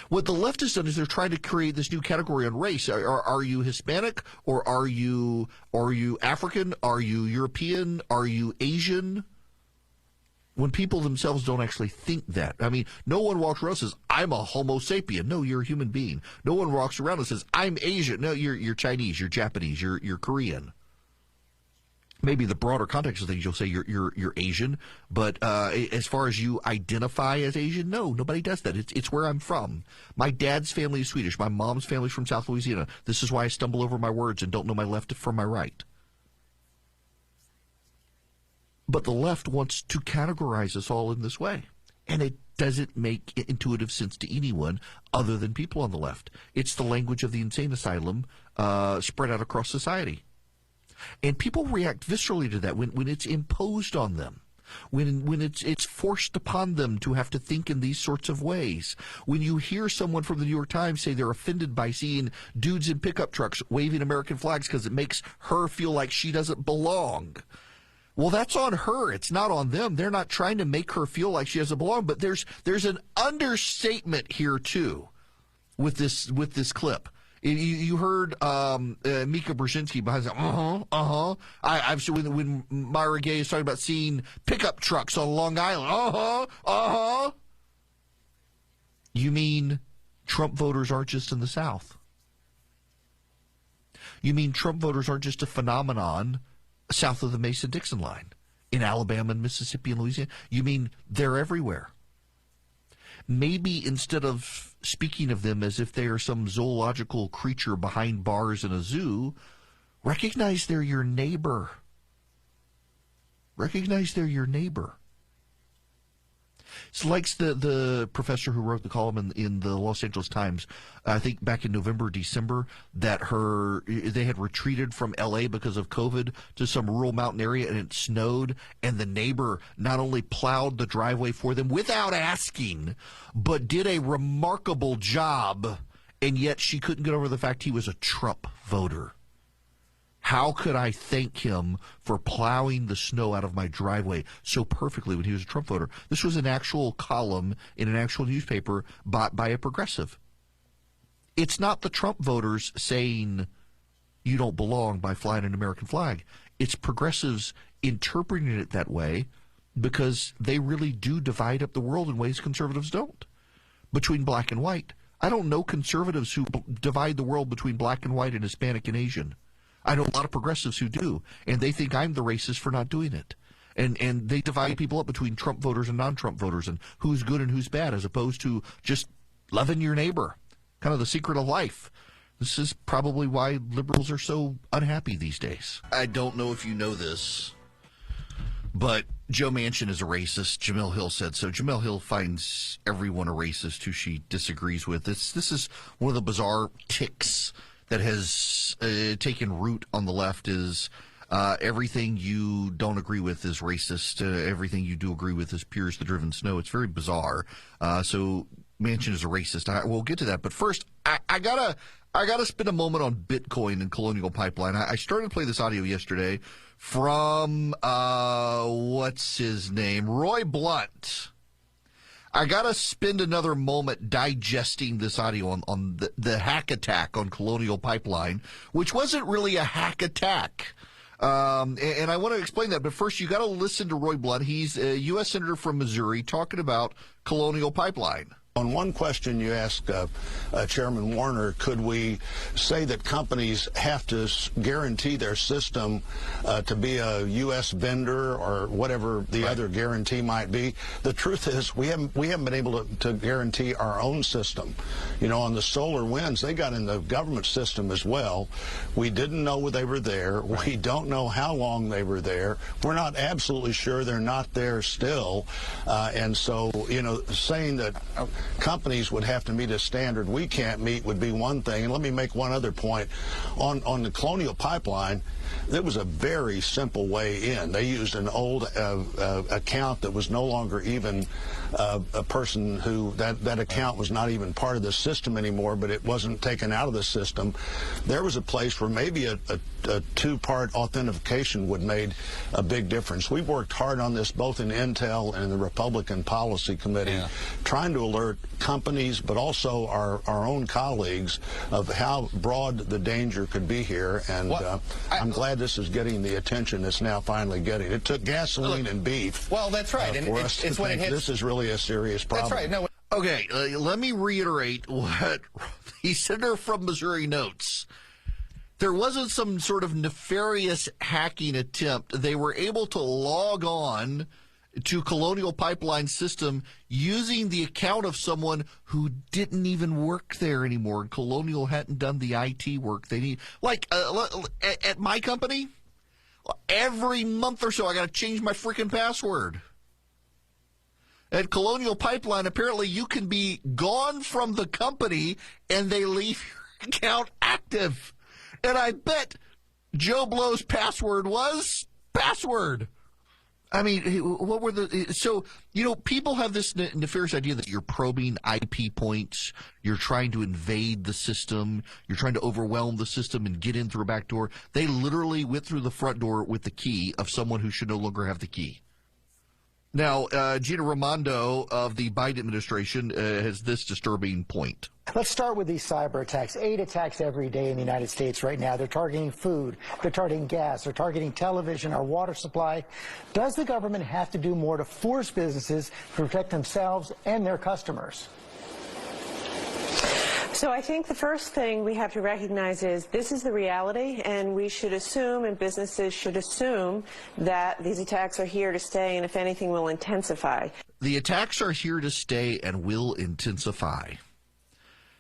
What the left has done is they're trying to create this new category on race. Are you Hispanic, or are you African? Are you European? Are you Asian? When people themselves don't actually think that. I mean, no one walks around and says, I'm a Homo sapien. No, you're a human being. No one walks around and says, I'm Asian. No, you're Chinese, you're Japanese, you're Korean. maybe the broader context of things, you'll say you're Asian, but as far as you identify as Asian, no, nobody does that. It's where I'm from. My dad's family is Swedish. My mom's family is from South Louisiana. This is why I stumble over my words and don't know my left from my right. But the left wants to categorize us all in this way, and it doesn't make intuitive sense to anyone other than people on the left. It's the language of the insane asylum spread out across society. And people react viscerally to that when it's imposed on them, when it's forced upon them to have to think in these sorts of ways. When you hear someone from the New York Times say they're offended by seeing dudes in pickup trucks waving American flags because it makes her feel like she doesn't belong. Well, that's on her. It's not on them. They're not trying to make her feel like she doesn't belong. But there's an understatement here too with this clip. You heard Mika Brzezinski behind it. I've seen when Myra Gay is talking about seeing pickup trucks on Long Island. You mean Trump voters aren't just in the South? You mean Trump voters aren't just a phenomenon south of the Mason-Dixon line in Alabama and Mississippi and Louisiana? You mean they're everywhere? Maybe instead of speaking of them as if they are some zoological creature behind bars in a zoo, recognize they're your neighbor. Recognize they're your neighbor. It's like the professor who wrote the column in the Los Angeles Times, I think back in November, December, that they had retreated from L.A. because of COVID to some rural mountain area, and it snowed, and the neighbor not only plowed the driveway for them without asking, but did a remarkable job, and yet she couldn't get over the fact he was a Trump voter. How could I thank him for plowing the snow out of my driveway so perfectly when he was a Trump voter? This was an actual column in an actual newspaper bought by a progressive. It's not the Trump voters saying you don't belong by flying an American flag. It's progressives interpreting it that way because they really do divide up the world in ways conservatives don't, between black and white. I don't know conservatives who divide the world between black and white and Hispanic and Asian. I know a lot of progressives who do, and they think I'm the racist for not doing it. And they divide people up between Trump voters and non-Trump voters and who's good and who's bad, as opposed to just loving your neighbor, kind of the secret of life. This is probably why liberals are so unhappy these days. I don't know if you know this, but Joe Manchin is a racist. Jamil Hill said so. Jamil Hill finds everyone a racist who she disagrees with. This is one of the bizarre tics that has taken root on the left is everything you don't agree with is racist. Everything you do agree with is pure as the driven snow. It's very bizarre. So Manchin is a racist. We'll get to that. But first, I gotta spend a moment on Bitcoin and Colonial Pipeline. I started to play this audio yesterday from, what's his name? Roy Blunt. I got to spend another moment digesting this audio on the hack attack on Colonial Pipeline, which wasn't really a hack attack. And I want to explain that. But first, you got to listen to Roy Blunt. He's a U.S. Senator from Missouri talking about Colonial Pipeline. On one question you asked Chairman Warner, could we say that companies have to guarantee their system to be a U.S. vendor or whatever the other guarantee might be? The truth is we haven't been able to guarantee our own system. You know, on the solar winds, they got in the government system as well. We didn't know they were there. We don't know how long they were there. We're not absolutely sure they're not there still. And so, you know, saying that companies would have to meet a standard we can't meet would be one thing. And let me make one other point. On the Colonial Pipeline, there was a very simple way in. They used an old account that was no longer even a person who, that account was not even part of the system anymore, but it wasn't taken out of the system. There was a place where maybe a two-part authentication would made a big difference. We've worked hard on this both in Intel and the Republican Policy Committee, trying to alert companies but also our own colleagues of how broad the danger could be here. And I'm glad this is getting the attention it's now finally getting. It took gasoline and beef. Well, that's right. And for us to think this is really a serious problem. That's right. No. Okay, let me reiterate what the senator from Missouri notes. there wasn't some sort of nefarious hacking attempt. They were able to log on to Colonial Pipeline's system using the account of someone who didn't even work there anymore. Colonial hadn't done the IT work they need. Like at my company, every month or so I got to change my freaking password. At Colonial Pipeline, apparently you can be gone from the company and they leave your account active. And I bet Joe Blow's password was password. I mean, what were the... So, people have this nefarious idea that you're probing IP points, you're trying to invade the system, you're trying to overwhelm the system and get in through a back door. They literally went through the front door with the key of someone who should no longer have the key. Now, Gina Raimondo of the Biden administration has this disturbing point. Let's start with these cyber attacks. 8 attacks every day in the United States right now. They're targeting food, they're targeting gas, they're targeting television, our water supply. Does the government have to do more to force businesses to protect themselves and their customers? So I think the first thing we have to recognize is this is the reality, and we should assume, and businesses should assume, that these attacks are here to stay and, if anything, will intensify. The attacks are here to stay and will intensify.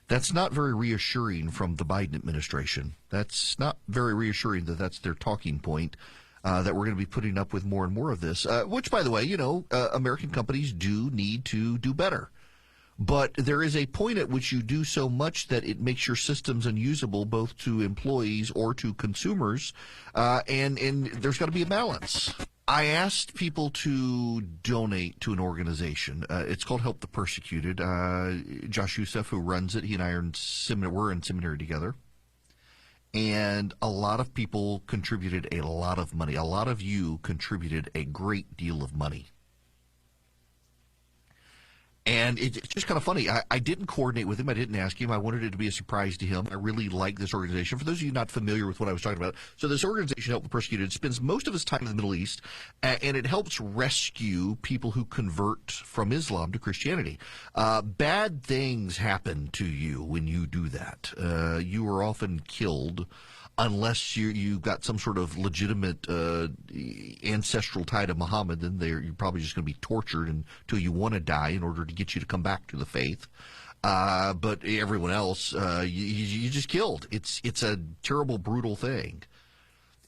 That's not very reassuring from the Biden administration. That's not very reassuring that that's their talking point, that we're going to be putting up with more and more of this, which, by the way, American companies do need to do better. But there is a point at which you do so much that it makes your systems unusable both to employees or to consumers, and there's got to be a balance. I asked people to donate to an organization. It's called Help the Persecuted. Josh Youssef, who runs it, he and I were in seminary together. And a lot of people contributed a lot of money. A lot of you contributed a great deal of money. And it's just kind of funny. I didn't coordinate with him. I didn't ask him. I wanted it to be a surprise to him. I really like this organization. For those of you not familiar with what I was talking about, so this organization, Help the Persecuted, spends most of its time in the Middle East, and it helps rescue people who convert from Islam to Christianity. Bad things happen to you when you do that. You are often killed unless you got some sort of legitimate ancestral tie to Muhammad. Then you're probably just going to be tortured until you want to die in order to get you to come back to the faith. But everyone else, you just killed. It's a terrible, brutal thing.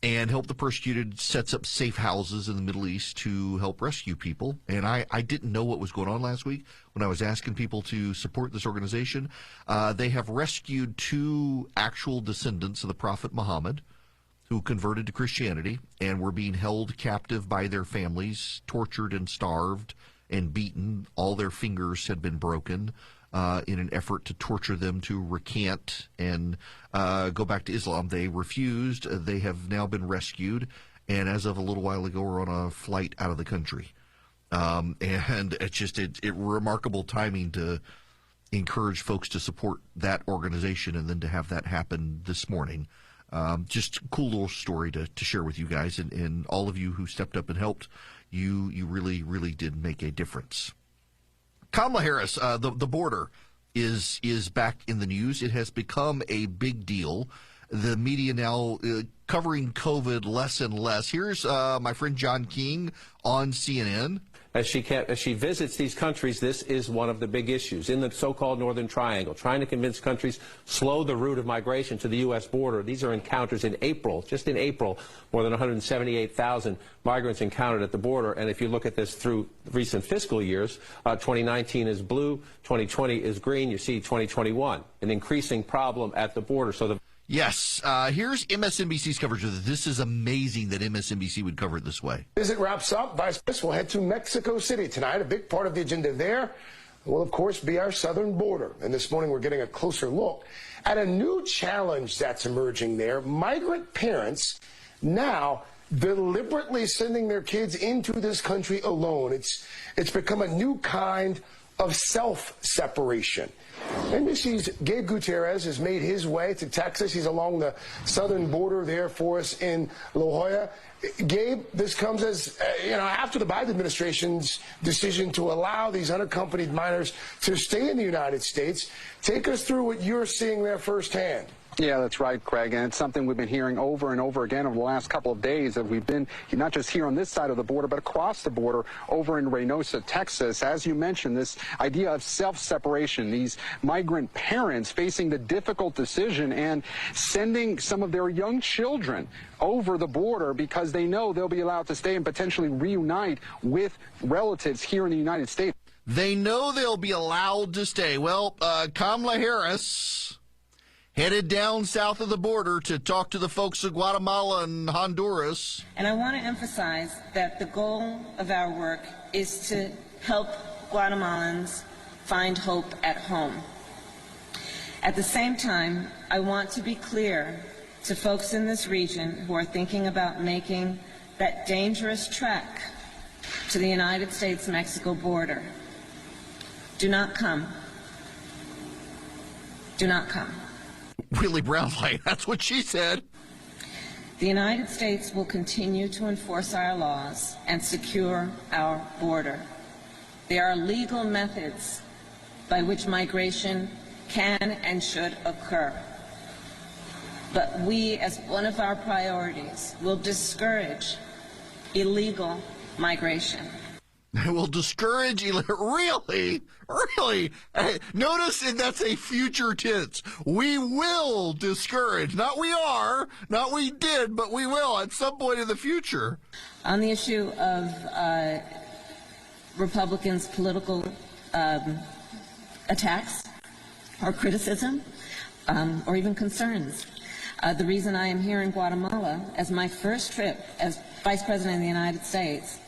And Help the Persecuted sets up safe houses in the Middle East to help rescue people. And I didn't know what was going on last week when I was asking people to support this organization. They have rescued 2 actual descendants of the Prophet Muhammad who converted to Christianity and were being held captive by their families, tortured and starved and beaten. All their fingers had been broken in an effort to torture them to recant and go back to Islam. They refused. They have now been rescued, and as of a little while ago, were on a flight out of the country. And it's just remarkable timing to encourage folks to support that organization and then to have that happen this morning. Just a cool little story to share with you guys, and all of you who stepped up and helped. You really, really did make a difference. Kamala Harris, the border is back in the news. It has become a big deal. The media now covering COVID less and less. Here's my friend John King on CNN. As she visits these countries, this is one of the big issues in the so-called Northern Triangle, trying to convince countries slow the route of migration to the U.S. border. These are encounters in April. Just in April, more than 178,000 migrants encountered at the border. And if you look at this through recent fiscal years, 2019 is blue, 2020 is green. You see 2021, an increasing problem at the border. So Yes. Here's MSNBC's coverage of this. This is amazing that MSNBC would cover it this way. As it wraps up, Vice President will head to Mexico City tonight. A big part of the agenda there will, of course, be our southern border. And this morning we're getting a closer look at a new challenge that's emerging there. Migrant parents now deliberately sending their kids into this country alone. It's become a new kind of self-separation. NBC's Gabe Gutierrez has made his way to Texas. He's along the southern border there for us in La Jolla. Gabe, this comes as, after the Biden administration's decision to allow these unaccompanied minors to stay in the United States. Take us through what you're seeing there firsthand. Yeah, that's right, Craig, and it's something we've been hearing over and over again over the last couple of days that we've been not just here on this side of the border, but across the border over in Reynosa, Texas. As you mentioned, this idea of self-separation, these migrant parents facing the difficult decision and sending some of their young children over the border because they know they'll be allowed to stay and potentially reunite with relatives here in the United States. They know they'll be allowed to stay. Well, Kamala Harris headed down south of the border to talk to the folks of Guatemala and Honduras. And I want to emphasize that the goal of our work is to help Guatemalans find hope at home. At the same time, I want to be clear to folks in this region who are thinking about making that dangerous trek to the United States-Mexico border. Do not come. Do not come. Willie Brown light. That's what she said. The United States will continue to enforce our laws and secure our border. There are legal methods by which migration can and should occur. But we, as one of our priorities, will discourage illegal migration. Will discourage really. Notice that that's a future tense. We will discourage. Not we are, not we did, but we will at some point in the future. On the issue of Republicans' political attacks or criticism or even concerns, the reason I am here in Guatemala as my first trip as Vice President of the United States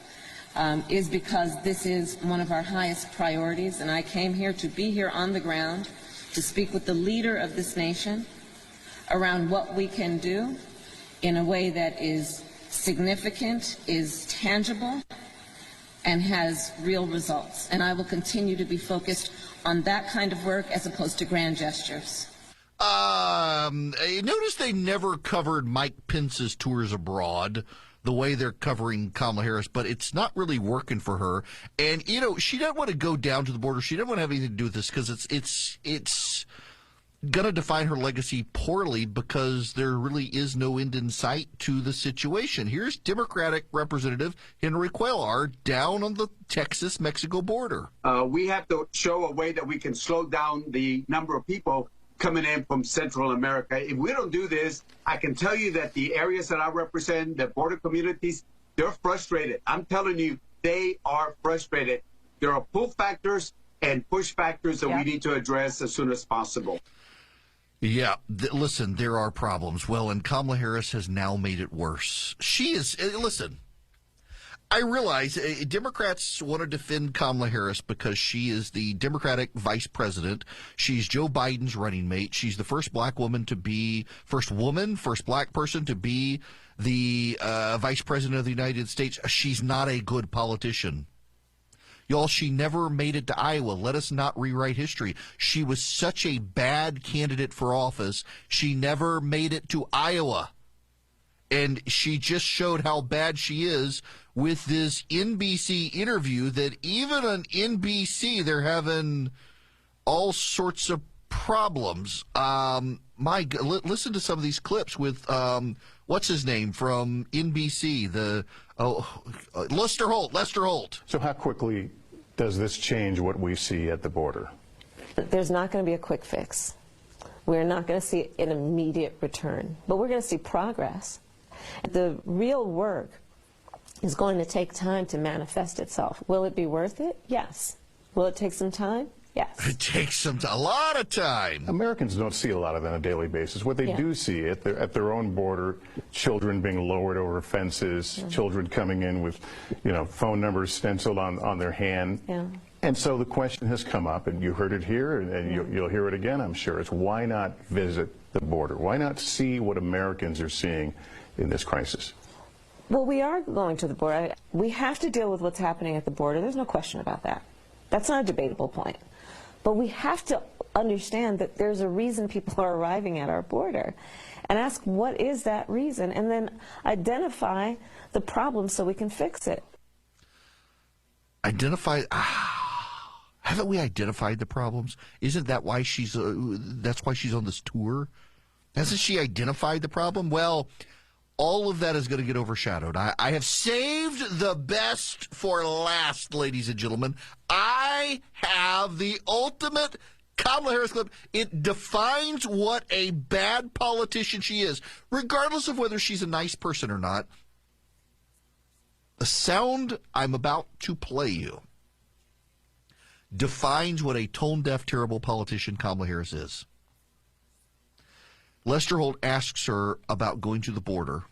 is because this is one of our highest priorities, and I came here to be here on the ground to speak with the leader of this nation around what we can do in a way that is significant, is tangible, and has real results. And I will continue to be focused on that kind of work as opposed to grand gestures. Notice they never covered Mike Pence's tours abroad the way they're covering Kamala Harris, but it's not really working for her. And, you know, she doesn't want to go down to the border. She doesn't want to have anything to do with this because it's going to define her legacy poorly because there really is no end in sight to the situation. Here's Democratic Representative Henry Cuellar down on the Texas-Mexico border. We have to show a way that we can slow down the number of people coming in from Central America. If we don't do this, I can tell you that the areas that I represent, the border communities, they're frustrated. I'm telling you, they are frustrated. There are pull factors and push factors that we need to address as soon as possible. Yeah, listen, there are problems. Well, and Kamala Harris has now made it worse. She is, listen, I realize Democrats want to defend Kamala Harris because she is the Democratic vice president. She's Joe Biden's running mate. She's the first black person to be the vice president of the United States. She's not a good politician. Y'all, she never made it to Iowa. Let us not rewrite history. She was such a bad candidate for office. She never made it to Iowa. And she just showed how bad she is with this NBC interview that even on NBC, they're having all sorts of problems. Listen to some of these clips with, what's his name from NBC? Lester Holt. So how quickly does this change what we see at the border? There's not going to be a quick fix. We're not going to see an immediate return, but we're going to see progress. The real work is going to take time to manifest itself. Will it be worth it? Yes. Will it take some time? Yes. It takes a lot of time. Americans don't see a lot of that on a daily basis. What they do see at their own border, children being lowered over fences, children coming in with, phone numbers stenciled on their hand. Yeah. And so the question has come up, and you heard it here, and you'll hear it again, I'm sure. It's why not visit the border? Why not see what Americans are seeing in this crisis? Well, we are going to the border. We have to deal with what's happening at the border. There's no question about that. That's not a debatable point. But we have to understand that there's a reason people are arriving at our border and ask what is that reason, and then identify the problem so we can fix it. Haven't we identified the problems? Isn't that why that's why she's on this tour? Hasn't she identified the problem? Well, all of that is going to get overshadowed. I have saved the best for last, ladies and gentlemen. I have the ultimate Kamala Harris clip. It defines what a bad politician she is, regardless of whether she's a nice person or not. The sound I'm about to play you defines what a tone-deaf, terrible politician Kamala Harris is. Lester Holt asks her about going to the border.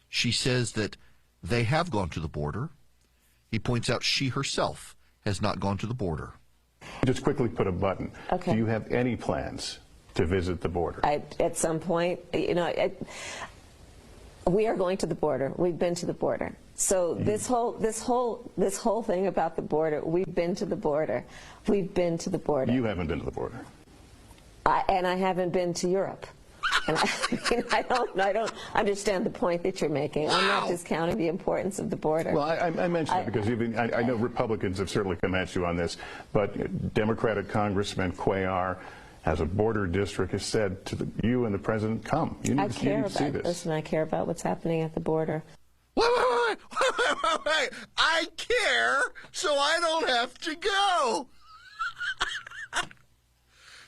She says that they have gone to the border. He points out she herself has not gone to the border. Just quickly put a button. Okay. Do you have any plans to visit the border? At some point, we are going to the border. We've been to the border. So this whole thing about the border, we've been to the border. We've been to the border. You haven't been to the border. And I haven't been to Europe. And I don't understand the point that you're making. I'm not discounting the importance of the border. Well, I mentioned it because I know Republicans have certainly come at you on this, but Democratic Congressman Cuellar has a border district, has said to you and the president, come. You need to see this. Listen, I care about what's happening at the border. Wait. I care, so I don't have to go.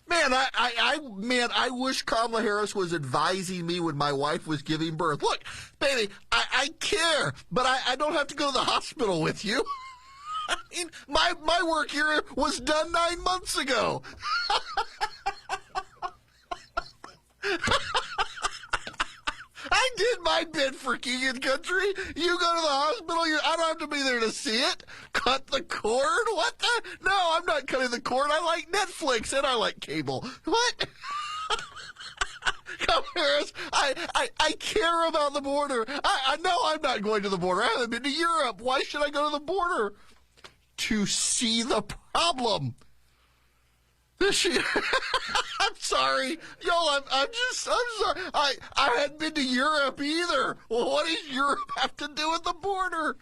Man, I wish Kamala Harris was advising me when my wife was giving birth. Look, baby, I care, but I don't have to go to the hospital with you. I mean, my work here was done 9 months ago. I did my bit for King and Country. You go to the hospital, I don't have to be there to see it. Cut the cord? What the? No, I'm not cutting the cord. I like Netflix and I like cable. What? Come, Harris, I care about the border. I know I'm not going to the border. I haven't been to Europe. Why should I go to the border? To see the problem. I'm sorry. Y'all, I'm sorry. I hadn't been to Europe either. Well, what does Europe have to do with the border?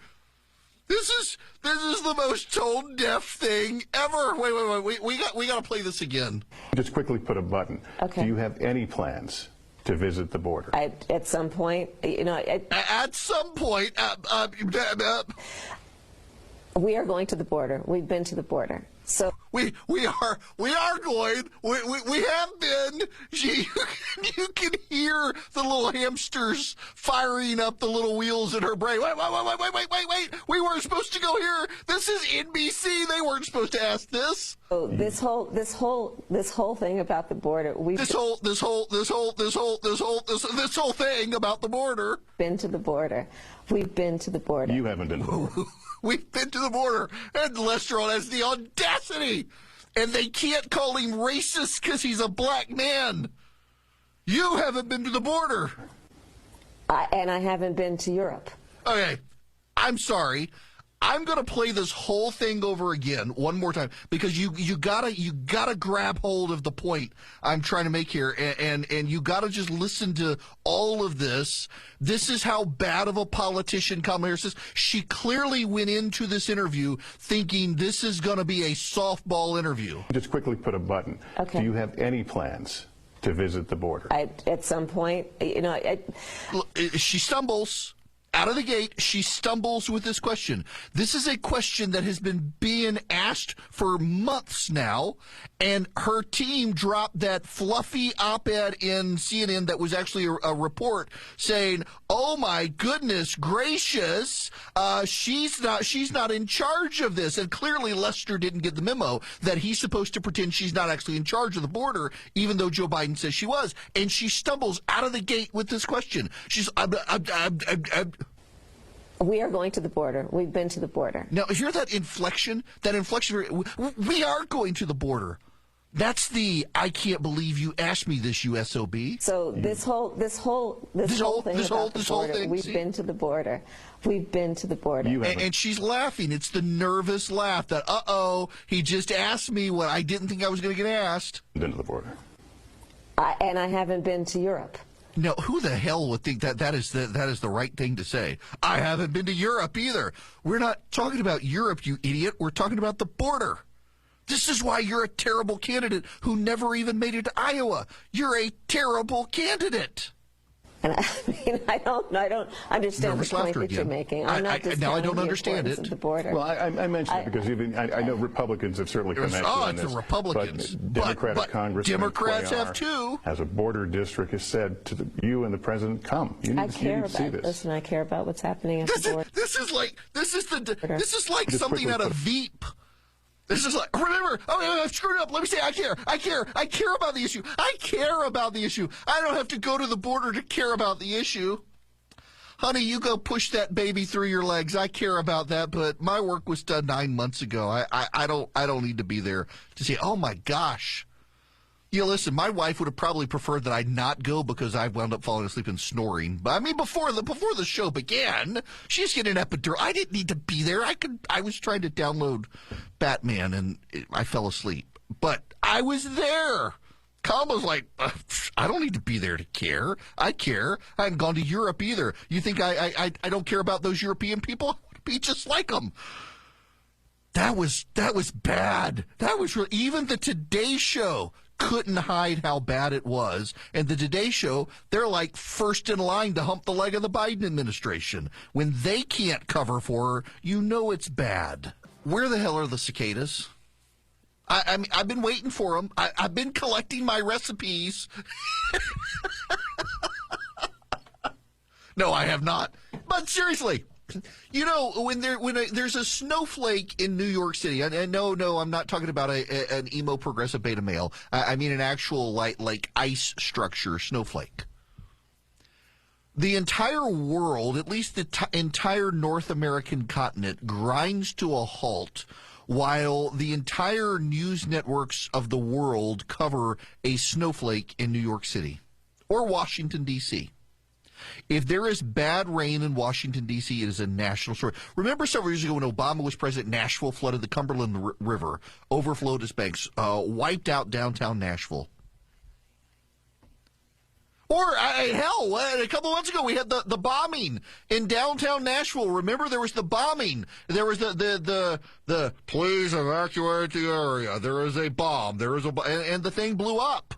This is the most tone-deaf thing ever. Wait. We got to play this again. Just quickly put a button. Okay. Do you have any plans to visit the border? At some point, At some point, we are going to the border. We've been to the border. So we are going. We have been. You can hear the little hamsters firing up the little wheels in her brain. Wait. We weren't supposed to go here. This is NBC. They weren't supposed to ask this. So this whole thing about the border. This whole thing about the border. Been to the border. We've been to the border. You haven't been to the border. We've been to the border, and Lester has the audacity, and they can't call him racist because he's a black man. You haven't been to the border. And I haven't been to Europe. Okay, I'm sorry. I'm going to play this whole thing over again one more time because you gotta grab hold of the point I'm trying to make here, and you gotta just listen to all of this. This is how bad of a politician Kamala Harris is. She clearly went into this interview thinking this is going to be a softball interview. Just quickly put a button. Okay. Do you have any plans to visit the border? At some point, She stumbles. Out of the gate, she stumbles with this question. This is a question that has been being asked for months now, and her team dropped that fluffy op-ed in CNN that was actually a report saying, "Oh my goodness gracious, she's not in charge of this." And clearly Lester didn't get the memo that he's supposed to pretend she's not actually in charge of the border, even though Joe Biden says she was. And she stumbles out of the gate with this question. She's, we are going to the border. We've been to the border. Now, hear that inflection? That inflection, we are going to the border. That's the, I can't believe you asked me this, you SOB. So this whole thing, we've been to the border. We've been to the border. And she's laughing. It's the nervous laugh that, he just asked me what I didn't think I was going to get asked. Been to the border. And I haven't been to Europe. No, who the hell would think that is the right thing to say? I haven't been to Europe either. We're not talking about Europe, you idiot. We're talking about the border. This is why you're a terrible candidate who never even made it to Iowa. You're a terrible candidate. And I mean, I don't understand the point that you're making. I'm not now I don't understand it. The border. Well, I mentioned it because I know Republicans have certainly come at you on this. It's the Republicans. But Democratic Congressman Democrats Cuellar, have too. As a border district, has said to you and the president, "Come, you need to see this." Listen, I care about what's happening at the border. This is like something out of Veep. This is like, remember, I've screwed up. Let me say I care about the issue. I care about the issue. I don't have to go to the border to care about the issue. Honey, you go push that baby through your legs. I care about that, but my work was done 9 months ago. I don't need to be there to say, oh my gosh. Yeah, listen, my wife would have probably preferred that I not go because I wound up falling asleep and snoring. But I mean, before the show began, she's getting an epidural. I didn't need to be there. I was trying to download Batman and I fell asleep. But I was there. Kamala's like, I don't need to be there to care. I care. I haven't gone to Europe either. You think I don't care about those European people? I want to be just like them. That was bad. That was real. Even the Today Show couldn't hide how bad it was. And the Today Show, they're like first in line to hump the leg of the Biden administration. When they can't cover for her, you know it's bad. Where the hell are the cicadas? I mean, I've been waiting for them. I've been collecting my recipes. No, I have not. But seriously, you know, when there's a snowflake in New York City, and no, I'm not talking about an emo progressive beta male. I mean an actual like ice structure snowflake. The entire world, at least the entire North American continent, grinds to a halt while the entire news networks of the world cover a snowflake in New York City or Washington, D.C. If there is bad rain in Washington, D.C., it is a national story. Remember several years ago when Obama was president, Nashville flooded, the Cumberland River, overflowed its banks, wiped out downtown Nashville. Or, hell, a couple months ago we had the bombing in downtown Nashville. Remember, there was the bombing. There was the please evacuate the area. There is a bomb. And the thing blew up.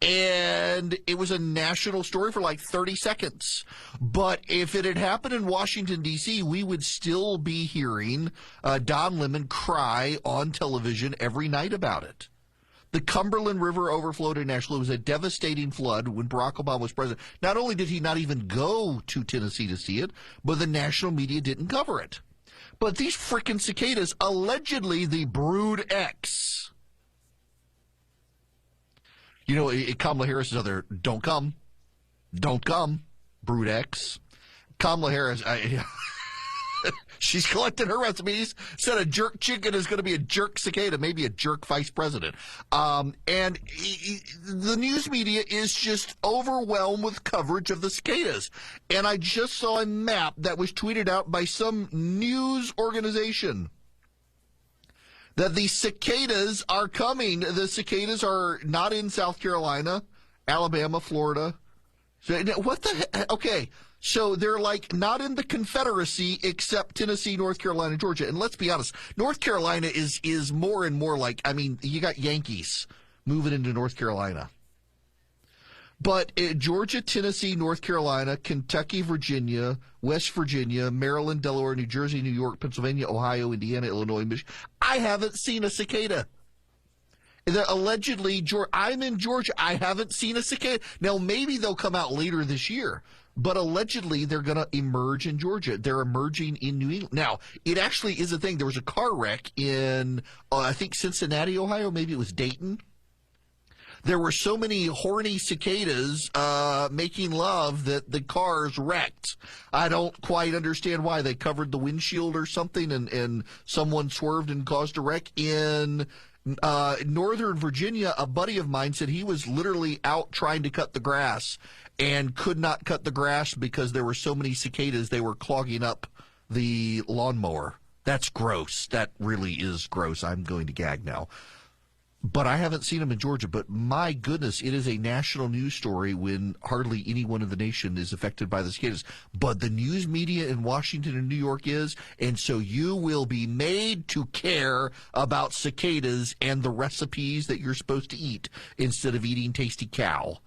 And it was a national story for like 30 seconds. But if it had happened in Washington, D.C., we would still be hearing Don Lemon cry on television every night about it. The Cumberland River overflowed in Nashville. It was a devastating flood when Barack Obama was president. Not only did he not even go to Tennessee to see it, but the national media didn't cover it. But these frickin' cicadas, allegedly the Brood X. You know, Kamala Harris is other, don't come, Brood X. Kamala Harris, she's collecting her recipes, said a jerk chicken is going to be a jerk cicada, maybe a jerk vice president. And the news media is just overwhelmed with coverage of the cicadas. And I just saw a map that was tweeted out by some news organization that the cicadas are coming. The cicadas are not in South Carolina, Alabama, Florida. So, what the heck? Okay, so they're like not in the Confederacy except Tennessee, North Carolina, Georgia. And let's be honest, North Carolina is more and more like, I mean, you got Yankees moving into North Carolina. But Georgia, Tennessee, North Carolina, Kentucky, Virginia, West Virginia, Maryland, Delaware, New Jersey, New York, Pennsylvania, Ohio, Indiana, Illinois, Michigan. I haven't seen a cicada. Allegedly, I'm in Georgia. I haven't seen a cicada. Now, maybe they'll come out later this year, but allegedly they're going to emerge in Georgia. They're emerging in New England. Now, it actually is a thing. There was a car wreck in, I think, Cincinnati, Ohio. Maybe it was Dayton. There were so many horny cicadas making love that the cars wrecked. I don't quite understand why. They covered the windshield or something, and someone swerved and caused a wreck. In Northern Virginia, a buddy of mine said he was literally out trying to cut the grass and could not cut the grass because there were so many cicadas they were clogging up the lawnmower. That's gross. That really is gross. I'm going to gag now. But I haven't seen them in Georgia. But my goodness, it is a national news story when hardly anyone in the nation is affected by the cicadas. But the news media in Washington and New York is, and so you will be made to care about cicadas and the recipes that you're supposed to eat instead of eating tasty cow.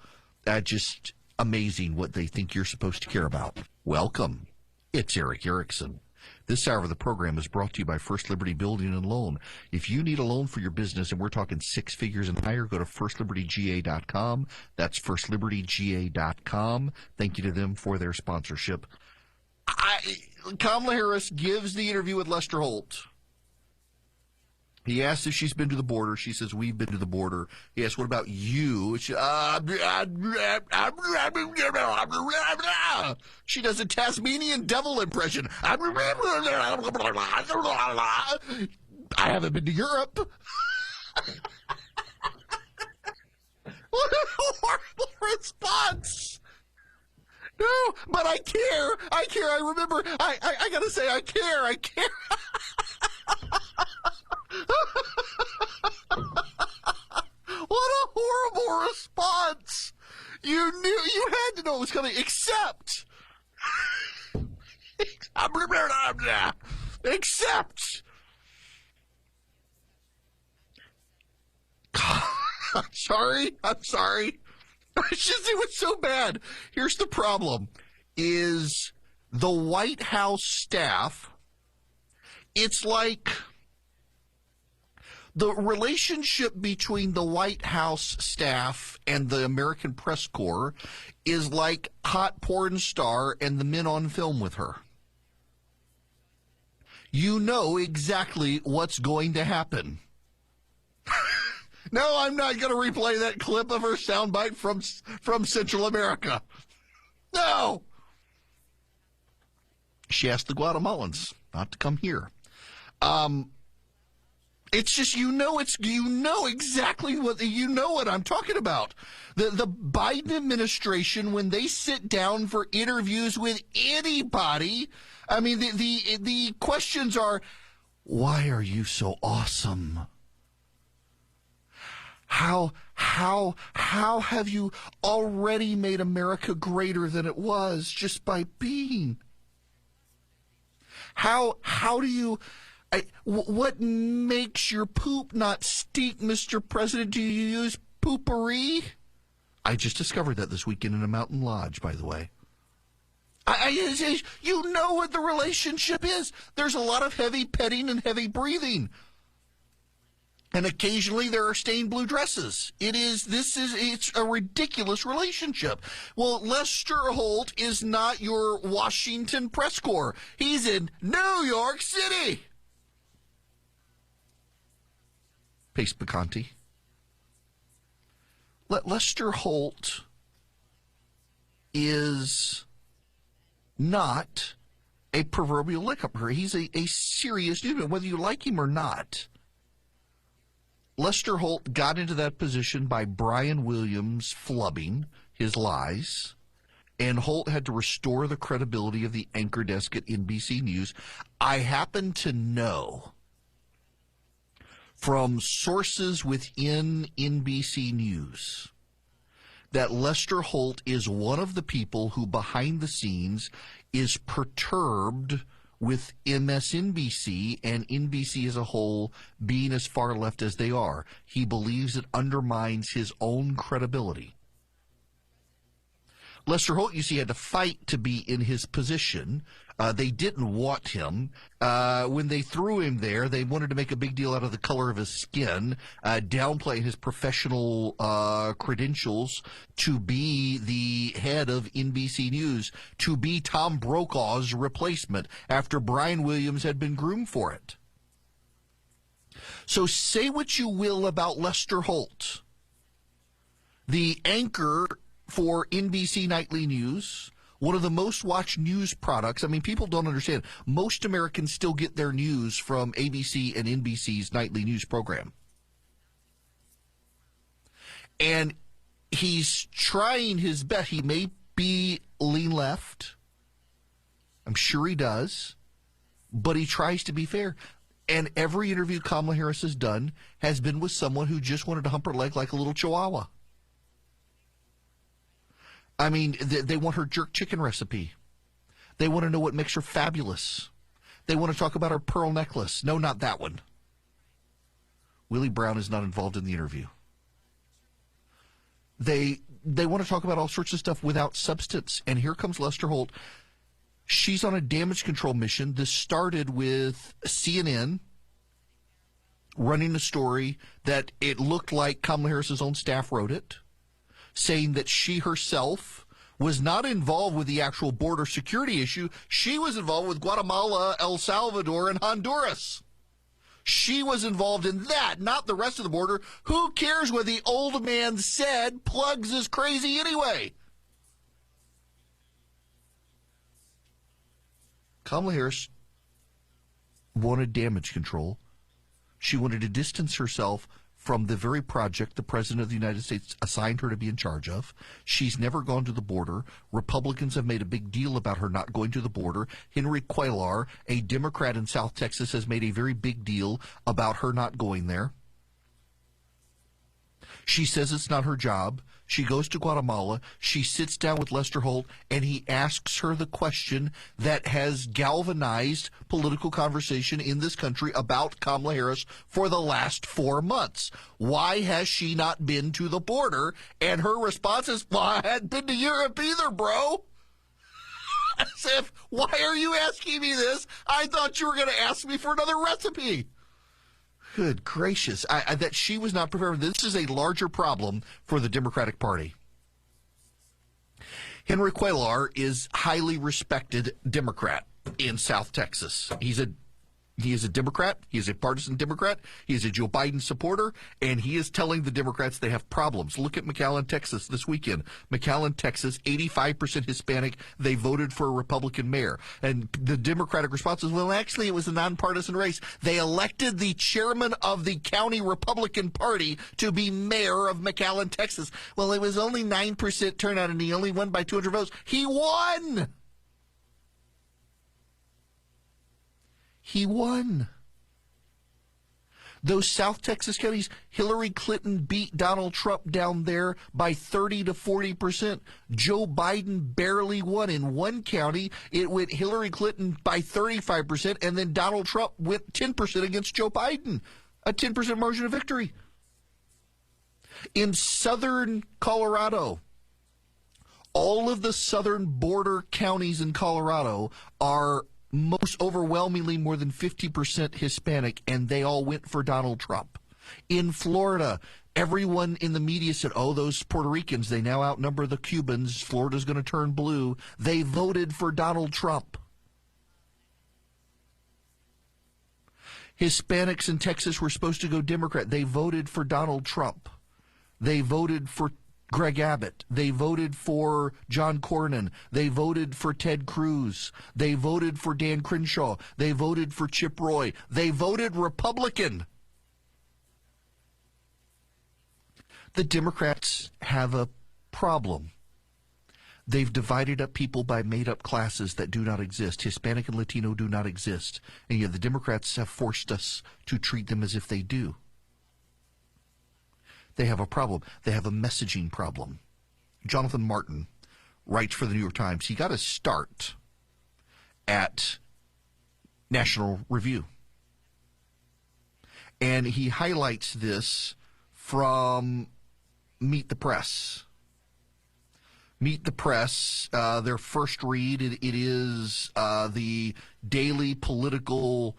Just amazing what they think you're supposed to care about. Welcome. It's Eric Erickson. This hour of the program is brought to you by First Liberty Building and Loan. If you need a loan for your business, and we're talking 6 figures and higher, go to firstlibertyga.com. That's firstlibertyga.com. Thank you to them for their sponsorship. Kamala Harris gives the interview with Lester Holt. He asks if she's been to the border. She says, we've been to the border. He asks, what about you? She does a Tasmanian devil impression. I haven't been to Europe. What a horrible response. No, but I care. I remember, I got to say, I care. What a horrible response. You knew, you had to know it was coming, except. I'm sorry. It's just, it was so bad. Here's the problem, is the White House staff, it's like the relationship between the White House staff and the American Press Corps is like hot porn star and the men on film with her. You know exactly what's going to happen. No, I'm not going to replay that clip of her soundbite from Central America. No. She asked the Guatemalans not to come here. It's just, you know exactly what I'm talking about. The Biden administration, when they sit down for interviews with anybody, I mean, the questions are, why are you so awesome? How have you already made America greater than it was just by being? How do you, what makes your poop not stink, Mr. President? Do you use poopery? I just discovered that this weekend in a mountain lodge, by the way. You know what the relationship is. There's a lot of heavy petting and heavy breathing. And occasionally there are stained blue dresses. It's a ridiculous relationship. Well, Lester Holt is not your Washington press corps. He's in New York City. Pace Picante. Lester Holt is not a proverbial lick-up-her. He's a serious dude, whether you like him or not. Lester Holt got into that position by Brian Williams flubbing his lies, and Holt had to restore the credibility of the anchor desk at NBC News. I happen to know from sources within NBC News that Lester Holt is one of the people who behind the scenes is perturbed with MSNBC and NBC as a whole being as far left as they are. He believes it undermines his own credibility. Lester Holt, you see, had to fight to be in his position. They didn't want him. When they threw him there, they wanted to make a big deal out of the color of his skin, downplay his professional credentials to be the head of NBC News, to be Tom Brokaw's replacement after Brian Williams had been groomed for it. So say what you will about Lester Holt, the anchor for NBC Nightly News, one of the most watched news products. I mean, people don't understand. Most Americans still get their news from ABC and NBC's nightly news program. And he's trying his best. He may be lean left. I'm sure he does. But he tries to be fair. And every interview Kamala Harris has done has been with someone who just wanted to hump her leg like a little chihuahua. I mean, they want her jerk chicken recipe. They want to know what makes her fabulous. They want to talk about her pearl necklace. No, not that one. Willie Brown is not involved in the interview. They want to talk about all sorts of stuff without substance. And here comes Lester Holt. She's on a damage control mission. This started with CNN running a story that it looked like Kamala Harris's own staff wrote it, saying that she herself was not involved with the actual border security issue. She was involved with Guatemala, El Salvador, and Honduras. She was involved in that, not the rest of the border. Who cares what the old man said? Plugs is crazy anyway. Kamala Harris wanted damage control. She wanted to distance herself from the very project the President of the United States assigned her to be in charge of. She's never gone to the border. Republicans have made a big deal about her not going to the border. Henry Cuellar, a Democrat in South Texas, has made a very big deal about her not going there. She says it's not her job. She goes to Guatemala. She sits down with Lester Holt, and he asks her the question that has galvanized political conversation in this country about Kamala Harris for the last 4 months. Why has she not been to the border? And her response is, well, I hadn't been to Europe either, bro. As if, why are you asking me this? I thought you were going to ask me for another recipe. Good gracious, that she was not prepared. This is a larger problem for the Democratic Party. Henry Cuellar is highly respected Democrat in South Texas. He is a Democrat. He is a partisan Democrat. He is a Joe Biden supporter, and he is telling the Democrats they have problems. Look at McAllen, Texas this weekend. McAllen, Texas, 85% Hispanic. They voted for a Republican mayor. And the Democratic response is, well, actually, it was a nonpartisan race. They elected the chairman of the county Republican Party to be mayor of McAllen, Texas. Well, it was only 9% turnout, and he only won by 200 votes. He won! He won. Those South Texas counties, Hillary Clinton beat Donald Trump down there by 30 to 40%. Joe Biden barely won. In one county, it went Hillary Clinton by 35%, and then Donald Trump went 10% against Joe Biden. A 10% margin of victory. In southern Colorado, all of the southern border counties in Colorado are most overwhelmingly more than 50% Hispanic, and they all went for Donald Trump. In Florida, everyone in the media said, oh, those Puerto Ricans, they now outnumber the Cubans. Florida's going to turn blue. They voted for Donald Trump. Hispanics in Texas were supposed to go Democrat. They voted for Donald Trump. They voted for Greg Abbott. They voted for John Cornyn. They voted for Ted Cruz. They voted for Dan Crenshaw. They voted for Chip Roy. They voted Republican. The Democrats have a problem. They've divided up people by made-up classes that do not exist. Hispanic and Latino do not exist. And yet the Democrats have forced us to treat them as if they do. They have a problem. They have a messaging problem. Jonathan Martin writes for the New York Times. He got his start at National Review. And he highlights this from Meet the Press. Meet the Press, their first read, it is the daily political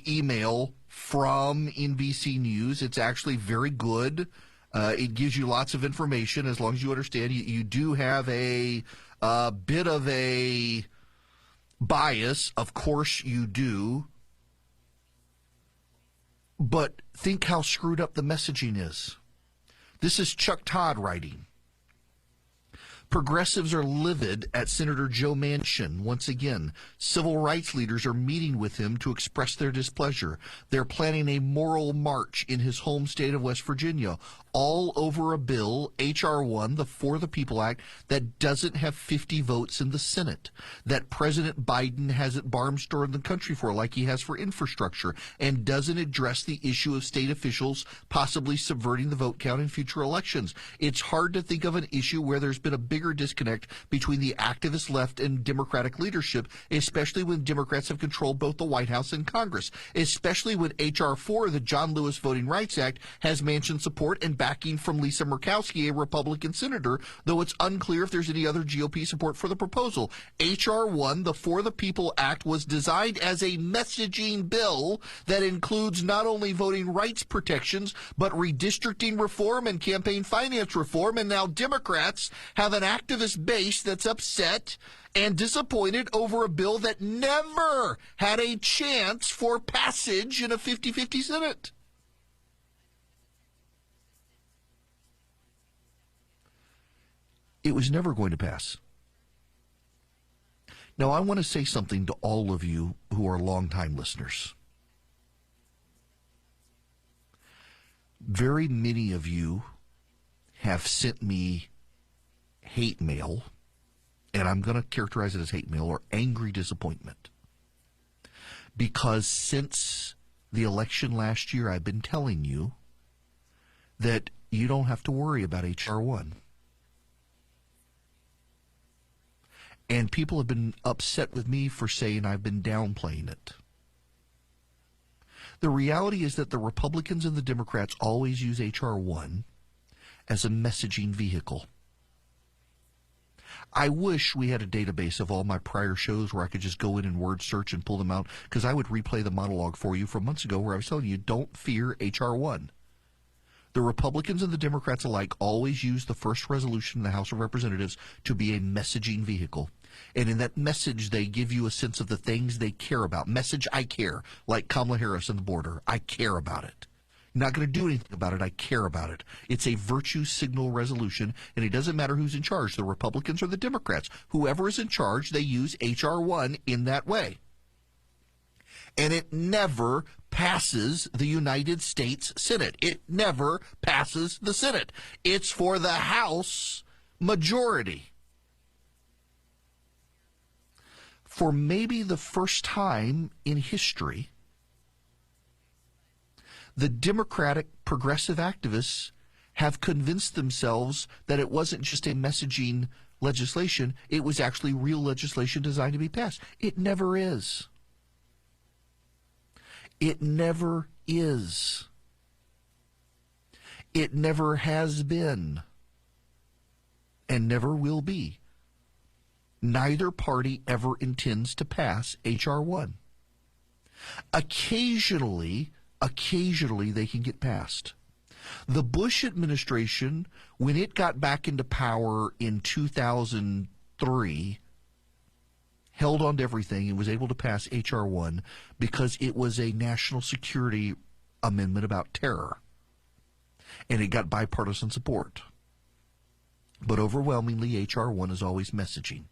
email from NBC News. It's actually very good. It gives you lots of information as long as you understand. You do have a bit of a bias. Of course you do. But think how screwed up the messaging is. This is Chuck Todd writing. Progressives are livid at Senator Joe Manchin. Once again, civil rights leaders are meeting with him to express their displeasure. They're planning a moral march in his home state of West Virginia. all over a bill, H.R. 1, the For the People Act, that doesn't have 50 votes in the Senate, that President Biden hasn't barnstormed the country for like he has for infrastructure, and doesn't address the issue of state officials possibly subverting the vote count in future elections. It's hard to think of an issue where there's been a bigger disconnect between the activist left and Democratic leadership, especially when Democrats have controlled both the White House and Congress, especially when H.R. 4, the John Lewis Voting Rights Act, has Manchin support and backing from Lisa Murkowski, a Republican senator, though it's unclear if there's any other GOP support for the proposal. H.R. 1, the For the People Act, was designed as a messaging bill that includes not only voting rights protections, but redistricting reform and campaign finance reform, and now Democrats have an activist base that's upset and disappointed over a bill that never had a chance for passage in a 50-50 Senate. It was never going to pass. Now, I want to say something to all of you who are longtime listeners. Very many of you have sent me hate mail, and I'm going to characterize it as hate mail or angry disappointment. Because since the election last year, I've been telling you that you don't have to worry about H.R. 1. And people have been upset with me for saying I've been downplaying it. The reality is that the Republicans and the Democrats always use H.R. 1 as a messaging vehicle. I wish we had a database of all my prior shows where I could just go in and word search and pull them out, because I would replay the monologue for you from months ago where I was telling you, don't fear H.R. 1. The Republicans and the Democrats alike always use the first resolution in the House of Representatives to be a messaging vehicle. And in that message, they give you a sense of the things they care about. Message, I care, like Kamala Harris and the border. I care about it. I'm not going to do anything about it. I care about it. It's a virtue signal resolution, and it doesn't matter who's in charge, the Republicans or the Democrats. Whoever is in charge, they use H.R. 1 in that way. And it never passes the United States Senate. It never passes the Senate. It's for the House majority. For maybe the first time in history, the Democratic progressive activists have convinced themselves that it wasn't just a messaging legislation, it was actually real legislation designed to be passed. It never is. It never is. It never has been, and never will be. Neither party ever intends to pass H.R. 1. Occasionally they can get passed. The Bush administration, when it got back into power in 2003, held on to everything and was able to pass H.R. 1 because it was a national security amendment about terror. And it got bipartisan support. But overwhelmingly, H.R. 1 is always messaging.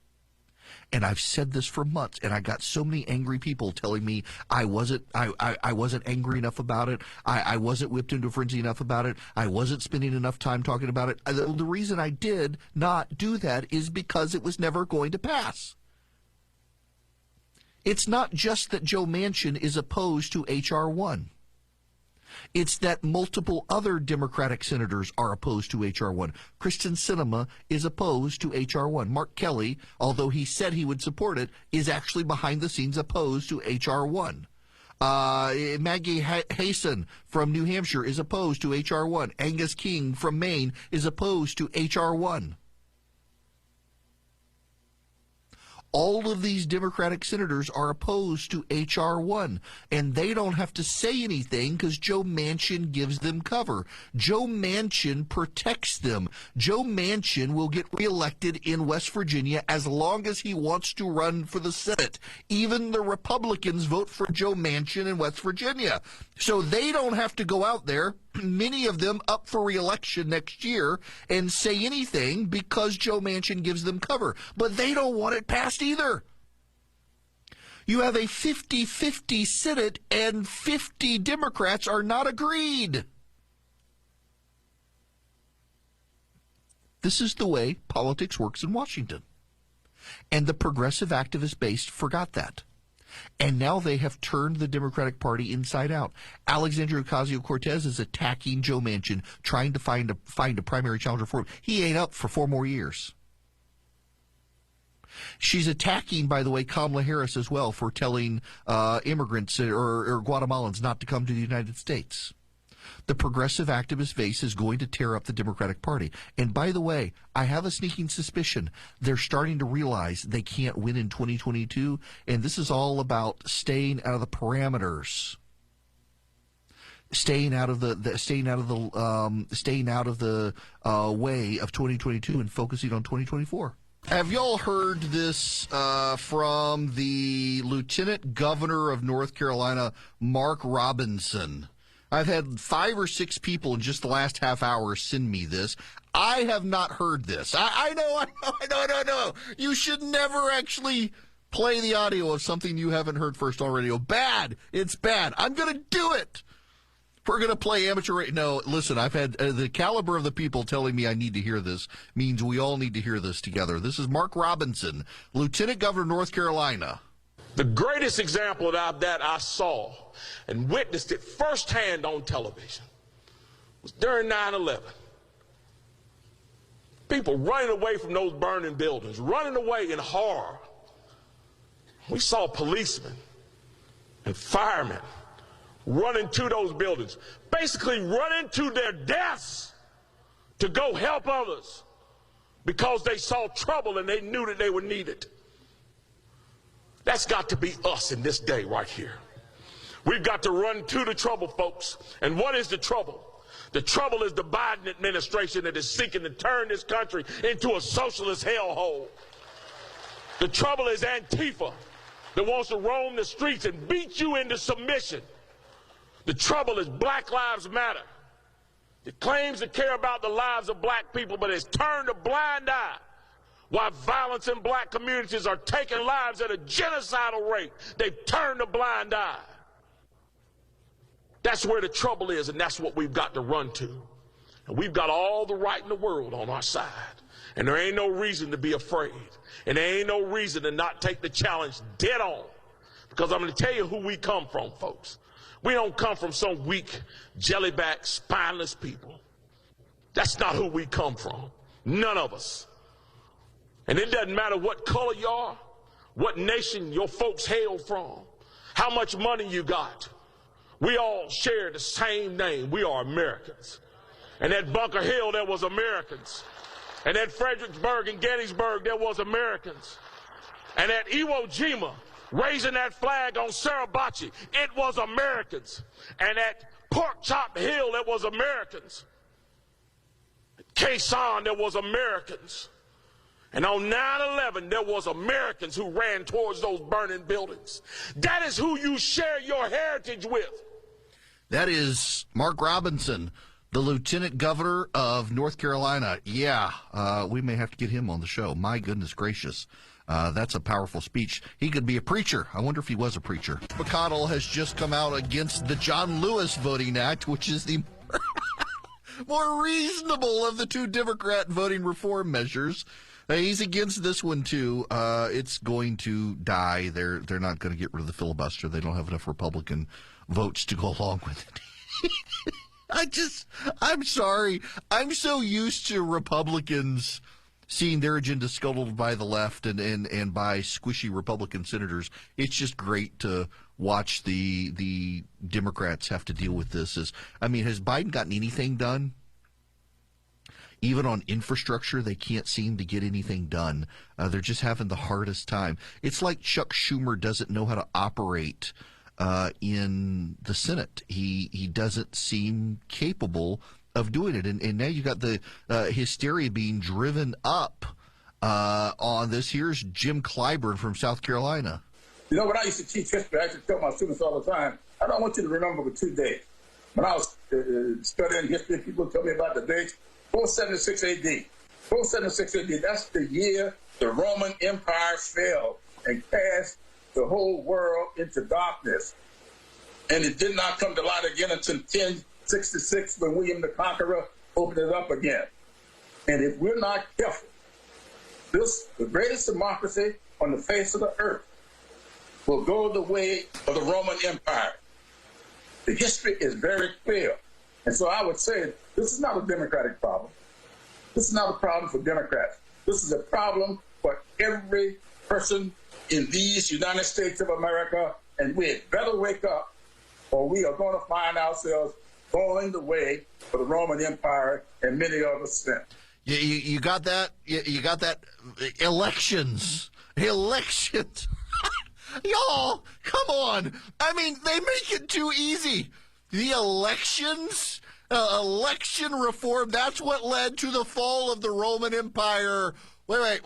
And I've said this for months, and I got so many angry people telling me I wasn't angry enough about it. I wasn't whipped into a frenzy enough about it. I wasn't spending enough time talking about it. The reason I did not do that is because it was never going to pass. It's not just that Joe Manchin is opposed to H.R. 1. It's that multiple other Democratic senators are opposed to H.R. 1. Kristen Sinema is opposed to H.R. 1. Mark Kelly, although he said he would support it, is actually behind the scenes opposed to H.R. 1. Maggie Hassan from New Hampshire is opposed to H.R. 1. Angus King from Maine is opposed to H.R. 1. All of these Democratic senators are opposed to H.R. 1, and they don't have to say anything because Joe Manchin gives them cover. Joe Manchin protects them. Joe Manchin will get reelected in West Virginia as long as he wants to run for the Senate. Even the Republicans vote for Joe Manchin in West Virginia. So they don't have to go out there, many of them up for reelection next year, and say anything because Joe Manchin gives them cover. But they don't want it passed either. You have a 50-50 Senate and 50 Democrats are not agreed. This is the way politics works in Washington. And the progressive activist base forgot that. And now they have turned the Democratic Party inside out. Alexandria Ocasio-Cortez is attacking Joe Manchin, trying to find a primary challenger for him. He ain't up for 4 more years. She's attacking, by the way, Kamala Harris as well for telling immigrants or Guatemalans not to come to the United States. The progressive activist base is going to tear up the Democratic Party. And by the way, I have a sneaking suspicion they're starting to realize they can't win in 2022, and this is all about staying out of the parameters, staying out of the way of 2022 and focusing on 2024. Have y'all heard this from the Lieutenant Governor of North Carolina, Mark Robinson? I've had 5 or 6 people in just the last half hour send me this. I have not heard this. I know. You should never actually play the audio of something you haven't heard first on radio. Bad. It's bad. I'm going to do it. We're going to play amateur. No, listen, I've had the caliber of the people telling me I need to hear this means we all need to hear this together. This is Mark Robinson, Lieutenant Governor of North Carolina. The greatest example of that I saw and witnessed it firsthand on television was during 9/11. People running away from those burning buildings, running away in horror. We saw policemen and firemen running to those buildings, basically running to their deaths to go help others because they saw trouble and they knew that they were needed. That's got to be us in this day right here. We've got to run to the trouble, folks. And what is the trouble? The trouble is the Biden administration that is seeking to turn this country into a socialist hellhole. The trouble is Antifa that wants to roam the streets and beat you into submission. The trouble is Black Lives Matter. It claims to care about the lives of black people, but it's turned a blind eye while violence in black communities are taking lives at a genocidal rate. They've turned a blind eye. That's where the trouble is, and that's what we've got to run to. And we've got all the right in the world on our side. And there ain't no reason to be afraid. And there ain't no reason to not take the challenge dead on. Because I'm going to tell you who we come from, folks. We don't come from some weak, jellyback, spineless people. That's not who we come from. None of us. And it doesn't matter what color you are, what nation your folks hail from, how much money you got. We all share the same name. We are Americans. And at Bunker Hill, there was Americans. And at Fredericksburg and Gettysburg, there was Americans. And at Iwo Jima, raising that flag on Suribachi, it was Americans. And at Pork Chop Hill, there was Americans. At Quezon, there was Americans. And on 9/11, there was Americans who ran towards those burning buildings. That is who you share your heritage with. That is Mark Robinson, the Lieutenant Governor of North Carolina. Yeah, we may have to get him on the show. My goodness gracious. That's a powerful speech. He could be a preacher. I wonder if he was a preacher. McConnell has just come out against the John Lewis Voting Act, which is the more reasonable of the 2 Democrat voting reform measures. He's against this one, too. It's going to die. They're not going to get rid of the filibuster. They don't have enough Republican votes to go along with it. I'm sorry. I'm so used to Republicans seeing their agenda scuttled by the left and by squishy Republican senators. It's just great to watch the Democrats have to deal with this. Has Biden gotten anything done? Even on infrastructure, they can't seem to get anything done. They're just having the hardest time. It's like Chuck Schumer doesn't know how to operate in the Senate. He doesn't seem capable of doing it. And now you got the hysteria being driven up on this. Here's Jim Clyburn from South Carolina. You know, when I used to teach history, I used to tell my students all the time, I don't want you to remember but 2 dates. When I was studying history, people tell me about the dates. 476 A.D. 476 A.D., that's the year the Roman Empire fell and cast the whole world into darkness. And it did not come to light again until 1066 when William the Conqueror opened it up again. And if we're not careful, the greatest democracy on the face of the earth, will go the way of the Roman Empire. The history is very clear. And so I would say this is not a Democratic problem. This is not a problem for Democrats. This is a problem for every person in these United States of America, and we had better wake up, or we are going to find ourselves going the way of the Roman Empire and many others since. You got that? You got that? Elections. Y'all, come on. I mean, they make it too easy. The elections, election reform, that's what led to the fall of the Roman Empire. Wait.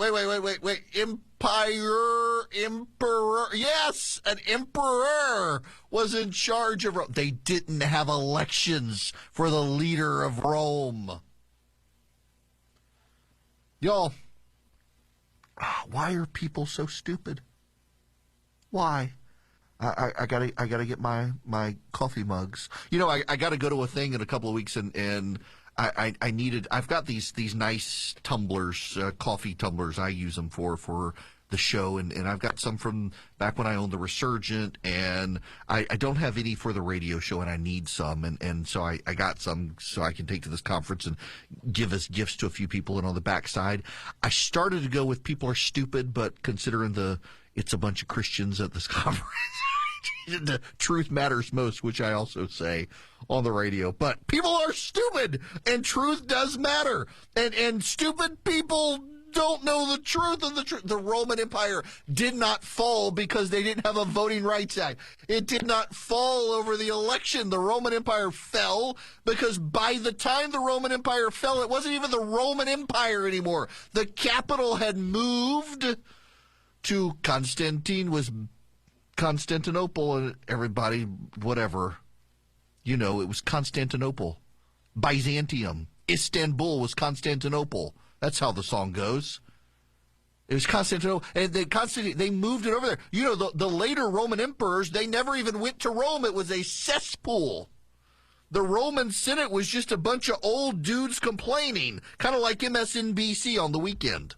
Emperor. Yes, an emperor was in charge of Rome. They didn't have elections for the leader of Rome. Y'all, why are people so stupid? Why? I gotta get my coffee mugs. You know, I gotta go to a thing in a couple of weeks, and I've got these nice tumblers, coffee tumblers. I use them for the show, and I've got some from back when I owned the Resurgent, and I don't have any for the radio show, and I need some, and so I got some so I can take to this conference and give as gifts to a few people. And on the backside, I started to go with people are stupid, but considering it's a bunch of Christians at this conference, the truth matters most, which I also say on the radio. But people are stupid, and truth does matter, and stupid people don't know the truth of the truth. The Roman Empire did not fall because they didn't have a Voting Rights Act. It did not fall over the election. The Roman Empire fell because by the time the Roman Empire fell, it wasn't even the Roman Empire anymore. The capital had moved to Constantinople, and everybody, whatever. You know, it was Constantinople. Byzantium. Istanbul was Constantinople. That's how the song goes. It was Constantinople, and they moved it over there. You know, the later Roman emperors, they never even went to Rome. It was a cesspool. The Roman Senate was just a bunch of old dudes complaining, kind of like MSNBC on the weekend.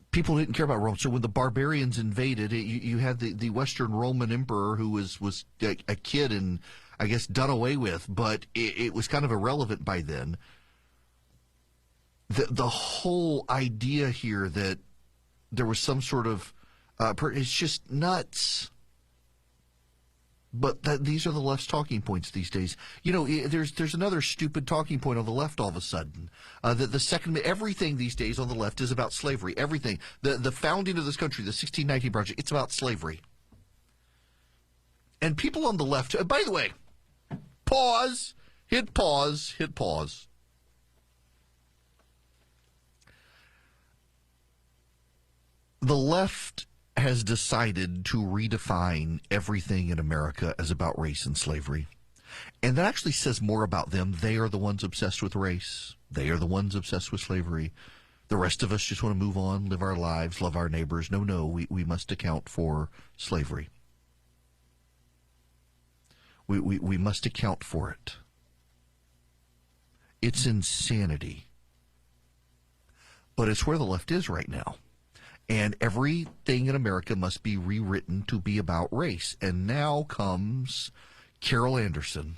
People didn't care about Rome. So when the barbarians invaded, you had the Western Roman emperor who was a kid and, I guess, done away with, but it was kind of irrelevant by then. The whole idea here that there was some sort of it's just nuts. But these are the left's talking points these days. You know, there's another stupid talking point on the left all of a sudden. The second, everything these days on the left is about slavery. Everything. The founding of this country, the 1619 Project, it's about slavery. And people on the left, by the way, pause, hit pause. The left has decided to redefine everything in America as about race and slavery. And that actually says more about them. They are the ones obsessed with race. They are the ones obsessed with slavery. The rest of us just want to move on, live our lives, love our neighbors. No, we must account for slavery. We must account for it. It's insanity. But it's where the left is right now. And everything in America must be rewritten to be about race. And now comes Carol Anderson,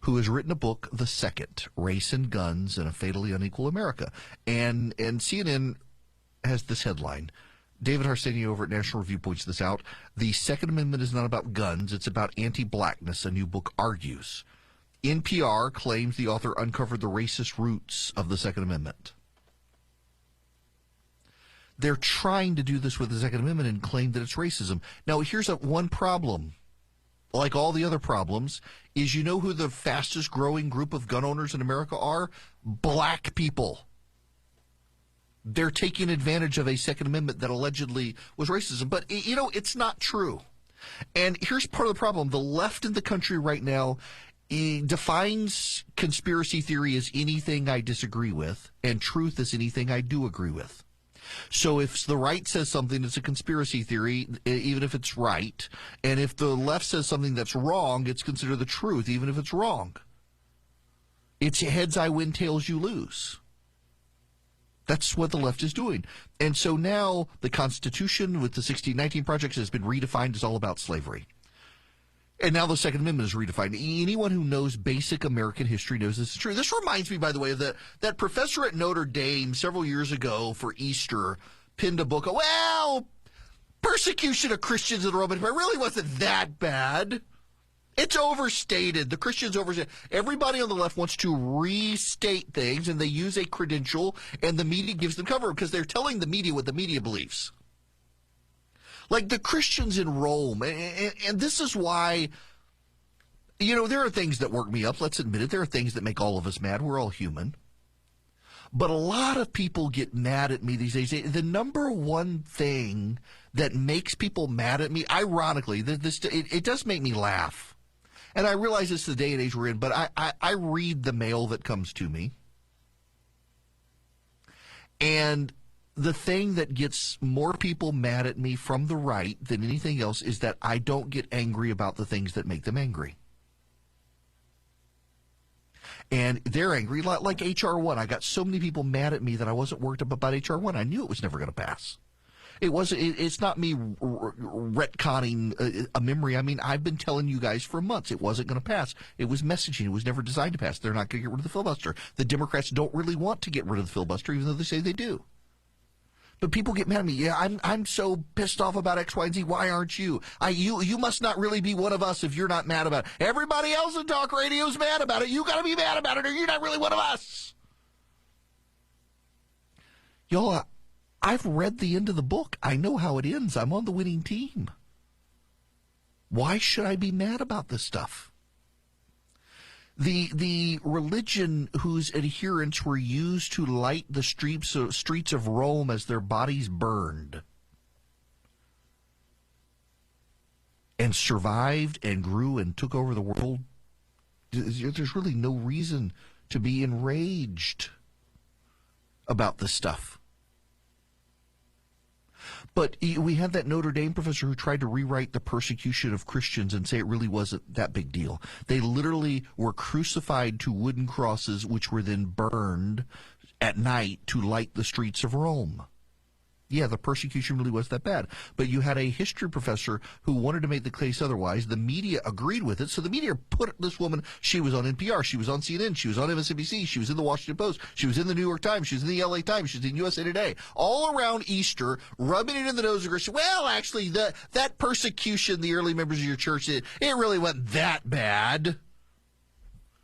who has written a book, The Second, Race and Guns in a Fatally Unequal America. And CNN has this headline. David Harsanyi over at National Review points this out. The Second Amendment is not about guns. It's about anti-blackness, a new book argues. NPR claims the author uncovered the racist roots of the Second Amendment. They're trying to do this with the Second Amendment and claim that it's racism. Now, here's one problem. Like all the other problems, is you know who the fastest growing group of gun owners in America are? Black people. They're taking advantage of a Second Amendment that allegedly was racism. But, you know, it's not true. And here's part of the problem. The left in the country right now defines conspiracy theory as anything I disagree with, and truth as anything I do agree with. So if the right says something, it's a conspiracy theory, even if it's right. And if the left says something that's wrong, it's considered the truth, even if it's wrong. It's heads I win, tails you lose. That's what the left is doing. And so now the Constitution with the 1619 Project has been redefined as all about slavery. And now the Second Amendment is redefined. Anyone who knows basic American history knows this is true. This reminds me, by the way, of that professor at Notre Dame several years ago for Easter pinned a book. Well, persecution of Christians in the Roman Empire really wasn't that bad. It's overstated. The Christians overstated. Everybody on the left wants to restate things, and they use a credential, and the media gives them cover because they're telling the media what the media believes. Like the Christians in Rome, and this is why, there are things that work me up. Let's admit it. There are things that make all of us mad. We're all human. But a lot of people get mad at me these days. The number one thing that makes people mad at me, ironically, it does make me laugh. And I realize it's the day and age we're in, but I read the mail that comes to me. And the thing that gets more people mad at me from the right than anything else is that I don't get angry about the things that make them angry. And they're angry, like H.R. 1. I got so many people mad at me that I wasn't worked up about H.R. 1. I knew it was never going to pass. It's not me retconning a memory. I mean, I've been telling you guys for months it wasn't going to pass. It was messaging. It was never designed to pass. They're not going to get rid of the filibuster. The Democrats don't really want to get rid of the filibuster, even though they say they do. But people get mad at me. Yeah, I'm so pissed off about X, Y, and Z. Why aren't you? You must not really be one of us if you're not mad about it. Everybody else in talk radio is mad about it. You got to be mad about it, or you're not really one of us. Y'all, I've read the end of the book. I know how it ends. I'm on the winning team. Why should I be mad about this stuff? The religion whose adherents were used to light the streets of Rome as their bodies burned and survived and grew and took over the world, there's really no reason to be enraged about this stuff. But we had that Notre Dame professor who tried to rewrite the persecution of Christians and say it really wasn't that big deal. They literally were crucified to wooden crosses, which were then burned at night to light the streets of Rome. Yeah, the persecution really was that bad. But you had a history professor who wanted to make the case otherwise. The media agreed with it. So the media put this woman, she was on NPR, she was on CNN, she was on MSNBC, she was in the Washington Post, she was in the New York Times, she was in the LA Times, she was in USA Today. All around Easter, rubbing it in the nose of Christians. Well, actually, that persecution the early members of your church did, it really wasn't that bad.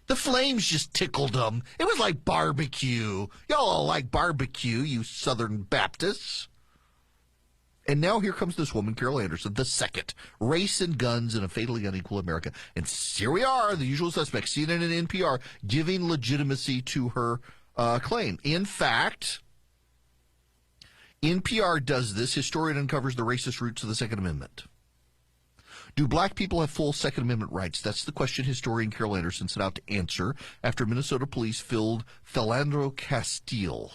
The flames just tickled them. It was like barbecue. Y'all all like barbecue, you Southern Baptists. And now here comes this woman, Carol Anderson, the second. Race and guns in a fatally unequal America. And here we are, the usual suspects, CNN and NPR, giving legitimacy to her claim. In fact, NPR does this. Historian uncovers the racist roots of the Second Amendment. Do black people have full Second Amendment rights? That's the question historian Carol Anderson set out to answer after Minnesota police filled Philandro Castile,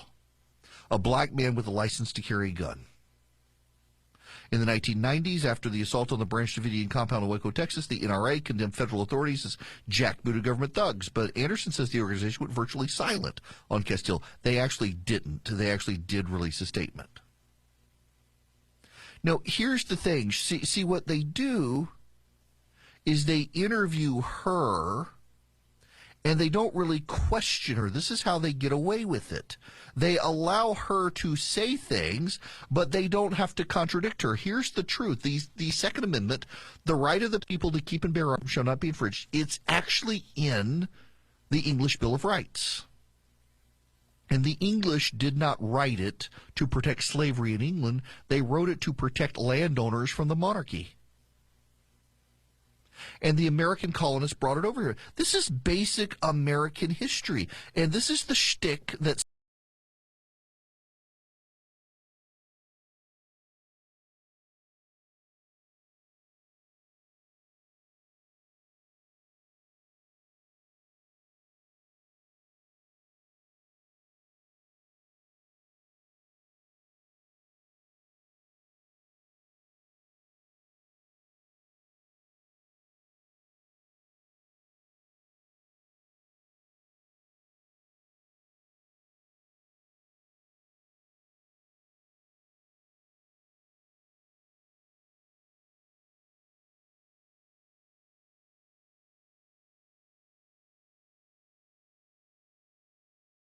a black man with a license to carry a gun. In the 1990s, after the assault on the Branch Davidian compound in Waco, Texas, the NRA condemned federal authorities as jackbooted government thugs. But Anderson says the organization went virtually silent on Castile. They actually didn't. They actually did release a statement. Now, here's the thing. See, what they do is they interview her, and they don't really question her. This is how they get away with it. They allow her to say things, but they don't have to contradict her. Here's the truth. The Second Amendment, the right of the people to keep and bear arms shall not be infringed. It's actually in the English Bill of Rights. And the English did not write it to protect slavery in England. They wrote it to protect landowners from the monarchy. And the American colonists brought it over here. This is basic American history. And this is the shtick that